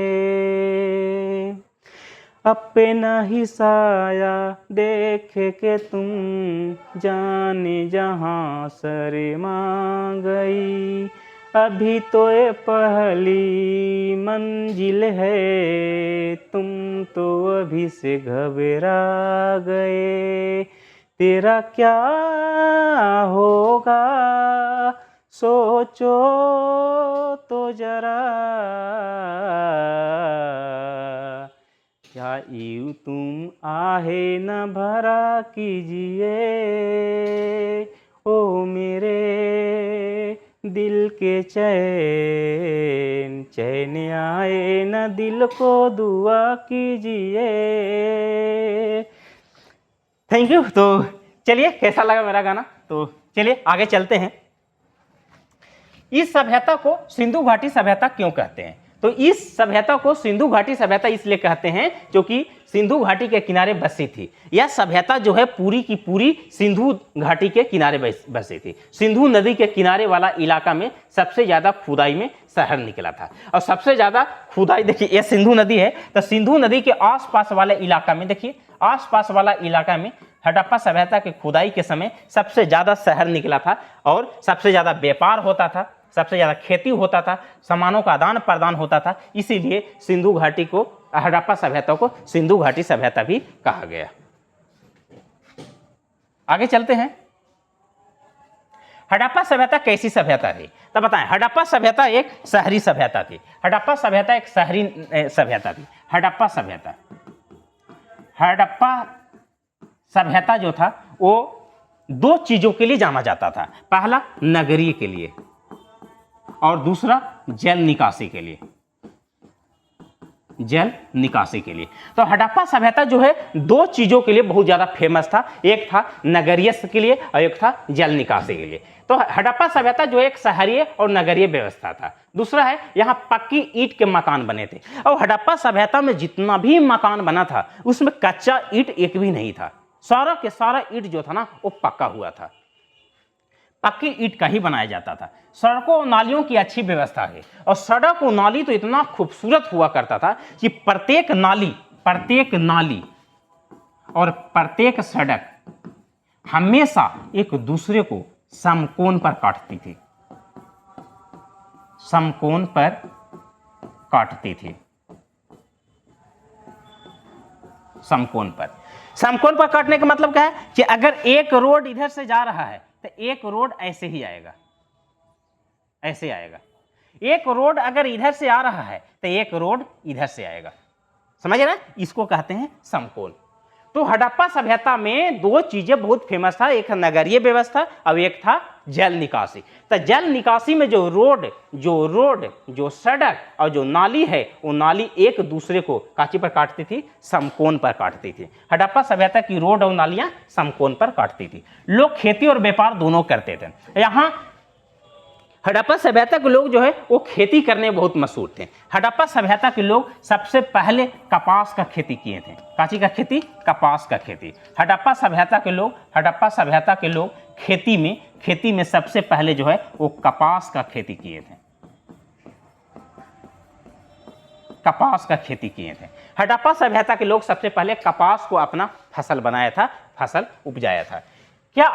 अपना ही साया देख के तुम जाने जहाँ शर्मा गई, अभी तो ये पहली मंजिल है, तुम तो अभी से घबरा गए, तेरा क्या होगा सोचो तो जरा, क्या यूं तुम आहे न भरा कीजिए, ओ मेरे दिल के चैन, चैन आए न दिल को दुआ कीजिए। Thank you. तो चलिए, कैसा लगा मेरा गाना? तो चलिए आगे चलते हैं। इस सभ्यता को सिंधु घाटी सभ्यता क्यों कहते हैं? तो इस सभ्यता को सिंधु घाटी सभ्यता इसलिए कहते हैं क्योंकि सिंधु घाटी के किनारे बसी थी। यह सभ्यता जो है पूरी की पूरी सिंधु घाटी के किनारे बसी थी। सिंधु नदी के किनारे वाला इलाका में सबसे ज़्यादा खुदाई में शहर निकला था, और सबसे ज़्यादा खुदाई, देखिए ये सिंधु नदी है, तो सिंधु नदी के आसपास वाले इलाका में, देखिए आसपास वाला इलाका में हड़प्पा सभ्यता के खुदाई के समय सबसे ज़्यादा शहर निकला था, और सबसे ज़्यादा व्यापार होता था, सबसे ज़्यादा खेती होता था, सामानों का आदान प्रदान होता था। इसीलिए सिंधु घाटी को, हड़प्पा सभ्यता को सिंधु घाटी सभ्यता भी कहा गया। आगे चलते हैं। हड़प्पा सभ्यता कैसी सभ्यता थी? तो बताएं। हड़प्पा सभ्यता एक शहरी सभ्यता थी। हड़प्पा सभ्यता एक शहरी सभ्यता थी। हड़प्पा सभ्यता जो था वो दो चीजों के लिए जाना जाता था। पहला नगरीय के लिए और दूसरा जल निकासी के लिए। जल निकासी के लिए तो हड़प्पा सभ्यता जो है दो चीजों के लिए बहुत ज्यादा फेमस था। एक था नगरीय के लिए और एक था जल निकासी के लिए। तो हड़प्पा सभ्यता जो एक शहरीय और नगरीय व्यवस्था था। दूसरा है यहाँ पक्की ईंट के मकान बने थे, और हड़प्पा सभ्यता में जितना भी मकान बना था उसमें कच्चा ईंट एक भी नहीं था। सारा के सारा ईंट जो था ना वो पक्का हुआ था, पक्की ईंट का ही बनाया जाता था। सड़कों और नालियों की अच्छी व्यवस्था है, और सड़क और नाली तो इतना खूबसूरत हुआ करता था कि प्रत्येक नाली और प्रत्येक सड़क हमेशा एक दूसरे को समकोण पर काटती थी। समकोण पर काटती थी। समकोण पर काटने का मतलब क्या है कि अगर एक रोड इधर से जा रहा है तो एक रोड ऐसे ही आएगा, ऐसे आएगा। एक रोड अगर इधर से आ रहा है तो एक रोड इधर से आएगा। समझ रहे हैं? इसको कहते हैं समकोण। तो हड़प्पा सभ्यता में दो चीजें बहुत फेमस था, एक नगरीय व्यवस्था और एक था जल निकासी। तो जल निकासी में जो रोड, जो सड़क और जो नाली है, वो नाली एक दूसरे को काची पर काटती थी? समकोण पर काटती थी। हड़प्पा सभ्यता की रोड और नालियां समकोण पर काटती थी। लोग खेती और व्यापार दोनों करते थे। यहाँ हड़प्पा सभ्यता के लोग जो है वो खेती करने में बहुत मशहूर थे। हड़प्पा सभ्यता के लोग सबसे पहले कपास का खेती किए थे। काची का खेती? कपास का खेती। हड़प्पा सभ्यता के लोग खेती में सबसे पहले जो है वो कपास का खेती किए थे। कपास का खेती किए थे। हड़प्पा सभ्यता के लोग सबसे पहले कपास को अपना फसल बनाया था, फसल उपजाया था। क्या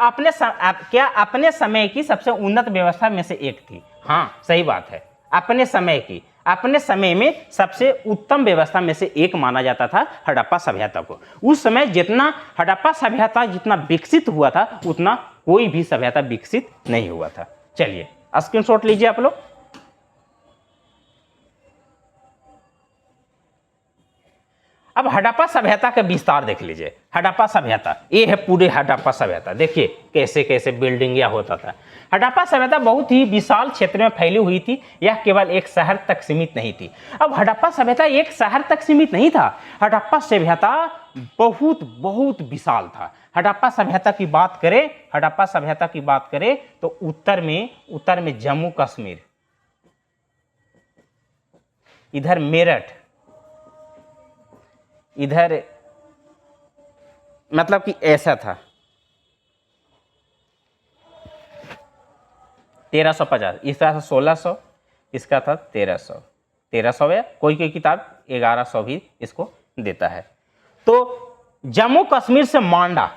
अपने समय की सबसे उन्नत व्यवस्था में से एक थी? हाँ, सही बात है। अपने समय में सबसे उत्तम व्यवस्था में से एक माना जाता था हड़प्पा सभ्यता को। उस समय जितना हड़प्पा सभ्यता जितना विकसित हुआ था उतना कोई भी सभ्यता विकसित नहीं हुआ था। चलिए स्क्रीनशॉट लीजिए आप लोग। अब हड़प्पा सभ्यता का विस्तार देख लीजिए। हड़प्पा सभ्यता, ये है पूरे हड़प्पा सभ्यता। देखिए कैसे कैसे बिल्डिंग होता था। हड़प्पा सभ्यता बहुत ही विशाल क्षेत्र में फैली हुई थी। यह केवल एक शहर तक सीमित नहीं थी। अब हड़प्पा सभ्यता एक शहर तक सीमित नहीं था। हड़प्पा सभ्यता बहुत बहुत विशाल था। हड़प्पा सभ्यता की बात करें तो उत्तर में जम्मू कश्मीर, इधर मेरठ, इधर मतलब कि ऐसा था, 1350, इसका था 1600, इसका था 1300, 1300 है, कोई कोई किताब 1100 भी इसको देता है। तो जम्मू कश्मीर से मांडा,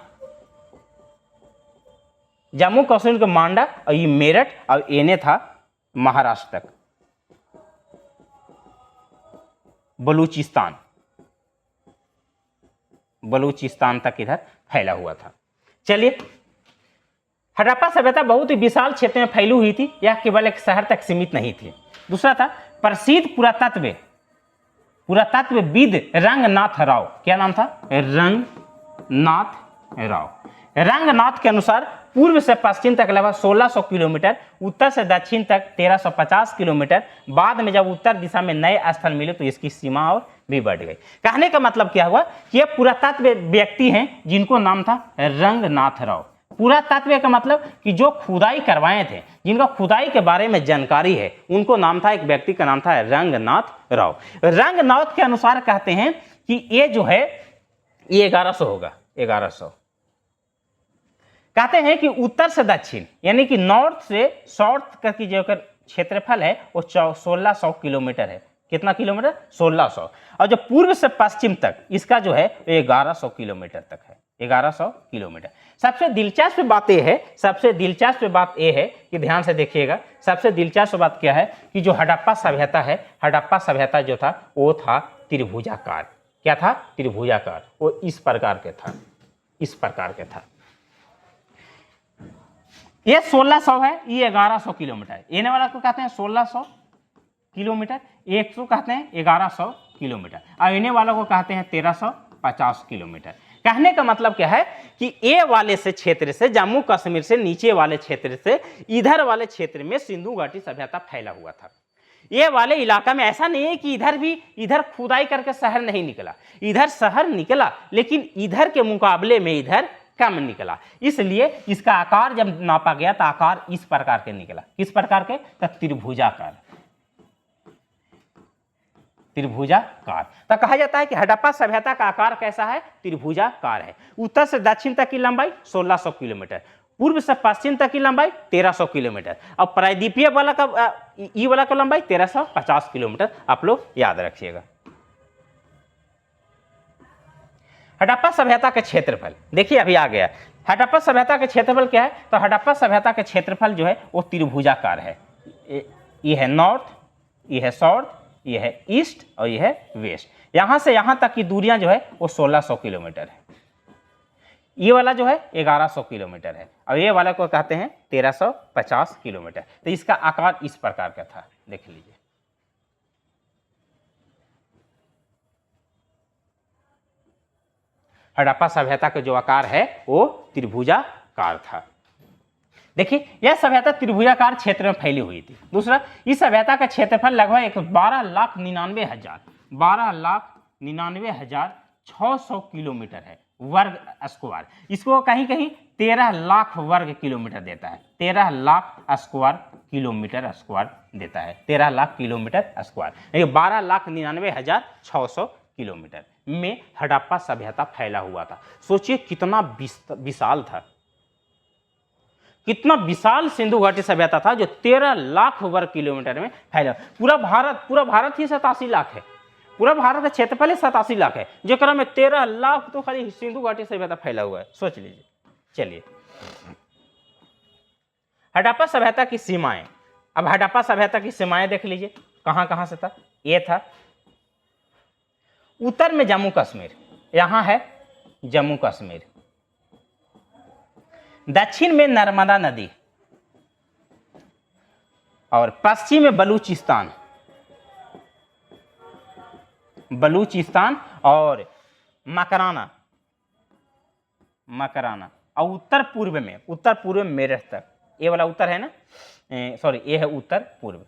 जम्मू कश्मीर का मांडा और ये मेरठ और एने था महाराष्ट्र तक, बलूचिस्तान, बलूचिस्तान तक इधर फैला हुआ था। चलिए, हड़प्पा सभ्यता बहुत ही विशाल क्षेत्र में फैली हुई थी, यह केवल एक शहर तक सीमित नहीं थी। दूसरा था प्रसिद्ध पुरातत्वविद रंगनाथ राव, क्या नाम था? रंगनाथ राव। रंगनाथ के अनुसार पूर्व से पश्चिम तक लगभग 1600 किलोमीटर, उत्तर से दक्षिण तक 1350 किलोमीटर, बाद में जब उत्तर दिशा में नए स्थल मिले तो इसकी सीमा और भी बढ़ गई। कहने का मतलब क्या हुआ कि ये पुरातत्व व्यक्ति हैं जिनको नाम था रंगनाथ राव। पुरातत्व का मतलब कि जो खुदाई करवाए थे, जिनका खुदाई के बारे में जानकारी है, उनको नाम था, एक व्यक्ति का नाम था रंगनाथ राव। रंगनाथ के अनुसार कहते हैं कि ये जो है ये 1100 होगा, 1100। कहते हैं कि उत्तर से दक्षिण यानी कि नॉर्थ से साउथ का की जो क्षेत्रफल है वो 1600 किलोमीटर है। कितना किलोमीटर? 1600। और जो पूर्व से पश्चिम तक इसका जो है 1100 किलोमीटर तक है, 1100 किलोमीटर। सबसे दिलचस्प बात यह है, सबसे दिलचस्प बात यह है कि ध्यान से देखिएगा, सबसे दिलचस्प बात क्या है कि जो हड़प्पा सभ्यता है, हड़प्पा सभ्यता जो था वो था त्रिभुजाकार। क्या था? त्रिभुजाकार। वो इस प्रकार के था, इस प्रकार के था। ये 1600 है, ये 1100 किलोमीटर है। एने वाला को कहते हैं 1600 किलोमीटर, 100 कहते हैं 1100 किलोमीटर, और एने वाला को कहते हैं 1350 किलोमीटर। कहने का मतलब क्या है कि ए वाले से क्षेत्र से, जम्मू कश्मीर से नीचे वाले क्षेत्र से इधर वाले क्षेत्र में सिंधु घाटी सभ्यता फैला हुआ था। ये वाले इलाका में ऐसा नहीं है कि इधर खुदाई करके शहर नहीं निकला, इधर शहर निकला, लेकिन इधर के मुकाबले में इधर कम निकला। इसलिए इसका आकार जब नापा गया तो आकार इस प्रकार के निकला। किस प्रकार के? तो त्रिभुजाकार, त्रिभुजाकार। तो कहा जाता है कि हड़प्पा सभ्यता का आकार कैसा है? त्रिभुजाकार है। उत्तर से दक्षिण तक की लंबाई 1600 किलोमीटर, पूर्व से पश्चिम तक की लंबाई 1300 किलोमीटर, और प्रायद्वीपीय वाला का ई वाला का लंबाई 1350 किलोमीटर। आप लोग याद रखिएगा। हड़प्पा सभ्यता का क्षेत्रफल देखिए, अभी आ गया। हड़प्पा सभ्यता का क्षेत्रफल क्या है? तो हड़प्पा सभ्यता का क्षेत्रफल जो है वो त्रिभुजाकार है। ये है नॉर्थ, ये है साउथ, ये है ईस्ट और ये है वेस्ट। यहां से यहां तक की दूरियां जो है वो 1600 किलोमीटर है। ये वाला जो है 1100 किलोमीटर है, और ये वाला को कहते हैं 1350 किलोमीटर। तो इसका आकार इस प्रकार का था, देख लीजिए। हड़प्पा सभ्यता का जो आकार है वो त्रिभुजाकार था। देखिए, यह सभ्यता त्रिभुजाकार क्षेत्र में फैली हुई थी। दूसरा, इस सभ्यता का क्षेत्रफल लगभग 12,99,600 किलोमीटर है, वर्ग स्क्वायर। इसको कहीं कहीं 13 लाख वर्ग किलोमीटर देता है, 13 लाख स्क्वायर किलोमीटर स्क्वायर देता है, 13 लाख किलोमीटर स्क्वायर। 12,99,600 किलोमीटर में हड़प्पा सभ्यता फैला हुआ था। सोचिए कितना विशाल था, कितना विशाल सिंधु घाटी सभ्यता था जो 13 लाख वर्ग किलोमीटर में फैला। पूरा भारत ही 87 लाख है, पूरा भारत का क्षेत्रफल ही 87 लाख है, जो में 13 लाख तो खाली सिंधु घाटी सभ्यता फैला हुआ है। सोच लीजिए। चलिए, हड़प्पा सभ्यता की सीमाएं। अब हड़प्पा सभ्यता की सीमाएं देख लीजिए, कहां कहां से था। ये था उत्तर में जम्मू कश्मीर, यहां है जम्मू कश्मीर। दक्षिण में नर्मदा नदी, और पश्चिम में बलूचिस्तान, और मकराना, और उत्तर पूर्व में मेरठ तक। ये वाला उत्तर है ना, सॉरी, ये है उत्तर पूर्व,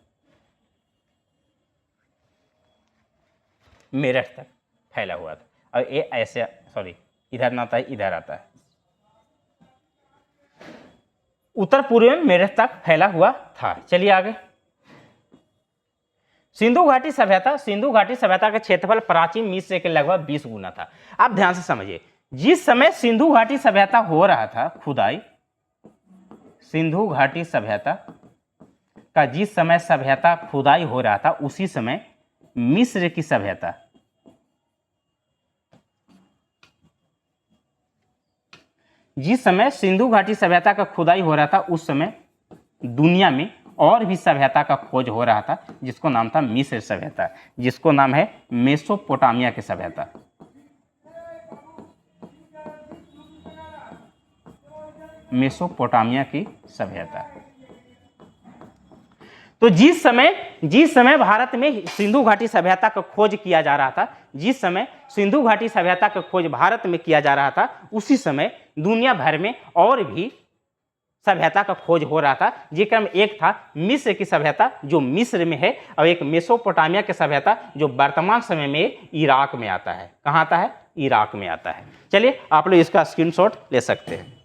मेरठ तक फैला हुआ था। और ये ऐसे, सॉरी, इधर ना आता है, इधर आता है। उत्तर पूर्व में मेरठ तक फैला हुआ था। चलिए आगे। सिंधु घाटी सभ्यता का क्षेत्रफल प्राचीन मिस्र के लगभग 20 गुना था। आप ध्यान से समझिए, जिस समय सिंधु घाटी सभ्यता हो रहा था खुदाई, सिंधु घाटी सभ्यता का जिस समय सभ्यता खुदाई हो रहा था उसी समय मिस्र की सभ्यता, जिस समय सिंधु घाटी सभ्यता का खुदाई हो रहा था उस समय दुनिया में और भी सभ्यता का खोज हो रहा था, जिसको नाम था मिस्र सभ्यता, जिसको नाम है मेसोपोटामिया की सभ्यता। मेसोपोटामिया की सभ्यता। तो जिस समय भारत में सिंधु घाटी सभ्यता का खोज किया जा रहा था, जिस समय सिंधु घाटी सभ्यता का खोज भारत में किया जा रहा था, उसी समय दुनिया भर में और भी सभ्यता का खोज हो रहा था, जिसका एक था मिस्र की सभ्यता जो मिस्र में है, और एक मेसोपोटामिया की सभ्यता जो वर्तमान समय में इराक में आता है। कहाँ आता है? इराक में आता है। चलिए आप लोग इसका स्क्रीनशॉट ले सकते हैं।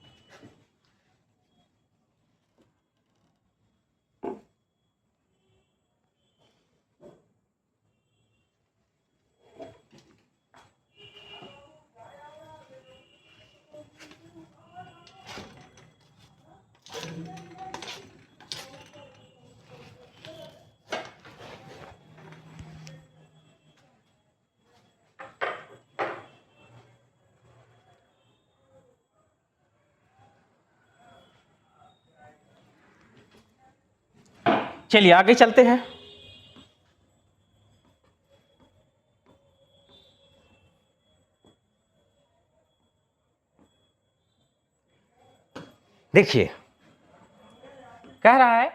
चलिए आगे चलते हैं। देखिए कह रहा है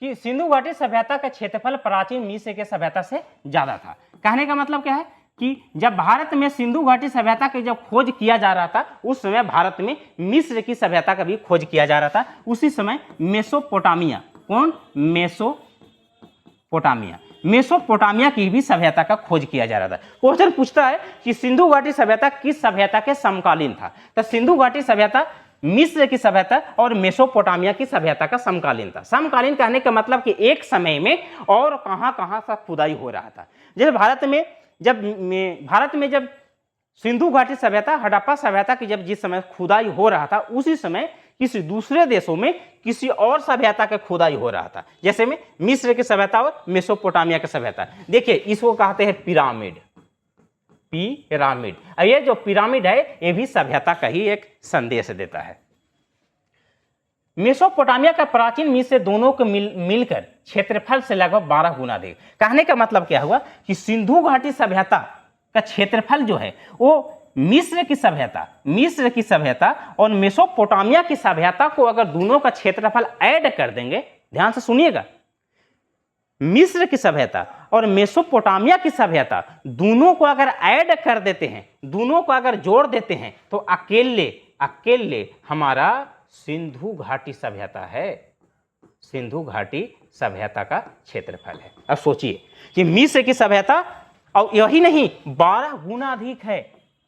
कि सिंधु घाटी सभ्यता का क्षेत्रफल प्राचीन मिस्र के सभ्यता से ज्यादा था। कहने का मतलब क्या है कि जब भारत में सिंधु घाटी सभ्यता की जब खोज किया जा रहा था उस समय भारत में मिस्र की सभ्यता का भी खोज किया जा रहा था। उसी समय मेसोपोटामिया, कौन? मेसोपोटामिया की भी सभ्यता का खोज किया जा रहा था। क्वेश्चन पूछता है कि सिंधु घाटी सभ्यता किस सभ्यता के समकालीन था? तो सिंधु घाटी सभ्यता मिस्र की सभ्यता और मेसोपोटामिया की सभ्यता का समकालीन था। समकालीन कहने का मतलब कि एक समय में और कहां से खुदाई हो रहा था। जैसे भारत में जब सिंधु घाटी सभ्यता, हड़प्पा सभ्यता की जब जिस समय खुदाई हो रहा था उसी समय किसी दूसरे देशों में किसी और सभ्यता का खुदाई हो रहा था, जैसे में मिस्र की सभ्यता और मेसोपोटामिया की सभ्यता। देखिए इसको कहते हैं पिरामिड। अब ये जो पिरामिड है ये भी सभ्यता का ही एक संदेश देता है। मेसोपोटामिया का प्राचीन मिस्र दोनों को मिलकर क्षेत्रफल से लगभग 12 गुना अधिक। कहने का मतलब क्या हुआ कि सिंधु घाटी सभ्यता का क्षेत्रफल जो है वो मिस्र की सभ्यता और मेसोपोटामिया की सभ्यता को अगर दोनों का क्षेत्रफल ऐड कर देंगे, ध्यान से सुनिएगा, मिस्र की सभ्यता और मेसोपोटामिया की सभ्यता दोनों को अगर ऐड कर देते हैं, दोनों को अगर जोड़ देते हैं तो अकेले हमारा सिंधु घाटी सभ्यता है, सिंधु घाटी सभ्यता का क्षेत्रफल है। अब सोचिए कि मिस्र की सभ्यता और यही नहीं 12 गुना अधिक है।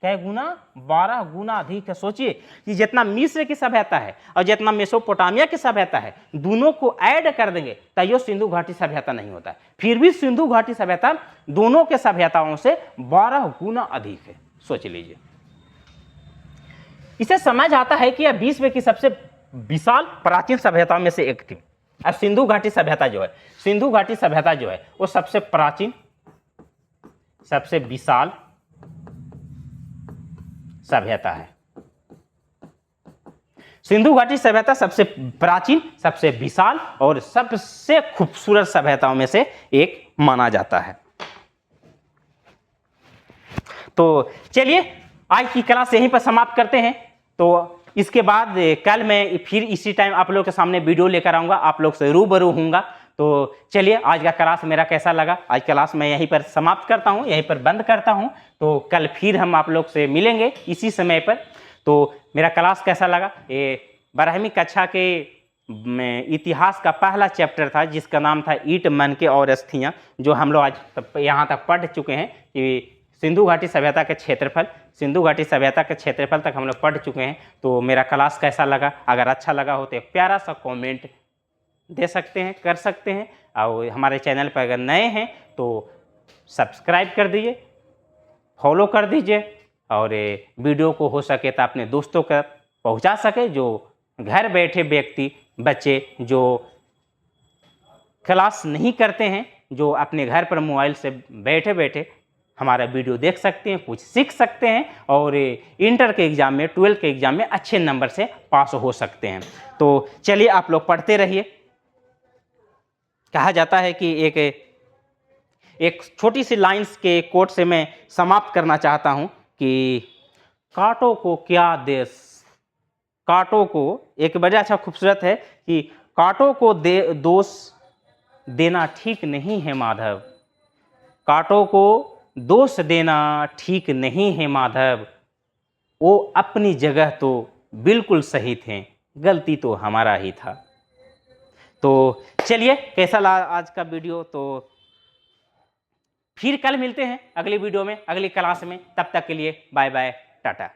कै गुना? 12 गुना अधिक है। सोचिए कि जितना मिस्र की सभ्यता है और जितना मेसोपोटामिया की सभ्यता है दोनों को ऐड कर देंगे तो सिंधु घाटी सभ्यता नहीं होता है। फिर भी सिंधु घाटी सभ्यता दोनों के सभ्यताओं से 12 गुना अधिक है। सोच लीजिए। इसे समझ आता है कि यह विश्व की सबसे विशाल प्राचीन सभ्यताओं में से एक थी। अब सिंधु घाटी सभ्यता जो है वो सबसे प्राचीन, सबसे विशाल सभ्यता है। सिंधु घाटी सभ्यता सबसे प्राचीन, सबसे विशाल और सबसे खूबसूरत सभ्यताओं में से एक माना जाता है। तो चलिए आज की क्लास यहीं पर समाप्त करते हैं। तो इसके बाद कल मैं फिर इसी टाइम आप लोग के सामने वीडियो लेकर आऊँगा, आप लोग से रूबरू होऊंगा। तो चलिए आज का क्लास मेरा कैसा लगा, आज क्लास मैं यहीं पर समाप्त करता हूँ, यहीं पर बंद करता हूँ। तो कल फिर हम आप लोग से मिलेंगे इसी समय पर। तो मेरा क्लास कैसा लगा, ये 12वीं कक्षा के इतिहास का पहला चैप्टर था जिसका नाम था ईंट, मनके और अस्थियाँ, जो हम लोग आज यहाँ तक पढ़ चुके हैं कि सिंधु घाटी सभ्यता के क्षेत्रफल, सिंधु घाटी सभ्यता के क्षेत्रफल तक हम लोग पढ़ चुके हैं। तो मेरा क्लास कैसा लगा, अगर अच्छा लगा हो तो एक प्यारा सा कमेंट दे सकते हैं, कर सकते हैं। और हमारे चैनल पर अगर नए हैं तो सब्सक्राइब कर दीजिए, फॉलो कर दीजिए और वीडियो को हो सके तो अपने दोस्तों तक पहुंचा सके, जो घर बैठे व्यक्ति, बच्चे जो क्लास नहीं करते हैं, जो अपने घर पर मोबाइल से बैठे बैठे हमारा वीडियो देख सकते हैं, कुछ सीख सकते हैं और इंटर के एग्ज़ाम में, 12th के एग्ज़ाम में अच्छे नंबर से पास हो सकते हैं। तो चलिए आप लोग पढ़ते रहिए। कहा जाता है कि एक छोटी सी लाइंस के कोट से मैं समाप्त करना चाहता हूं कि कांटों को क्या देश, कांटों को, एक बड़ा अच्छा खूबसूरत है कि कांटों को दोष देना ठीक नहीं है माधव, कांटों को दोष देना ठीक नहीं है माधव, वो अपनी जगह तो बिल्कुल सही थे, गलती तो हमारा ही था। तो चलिए, कैसा लगा आज का वीडियो? तो फिर कल मिलते हैं अगली वीडियो में, अगली क्लास में। तब तक के लिए बाय बाय, टाटा।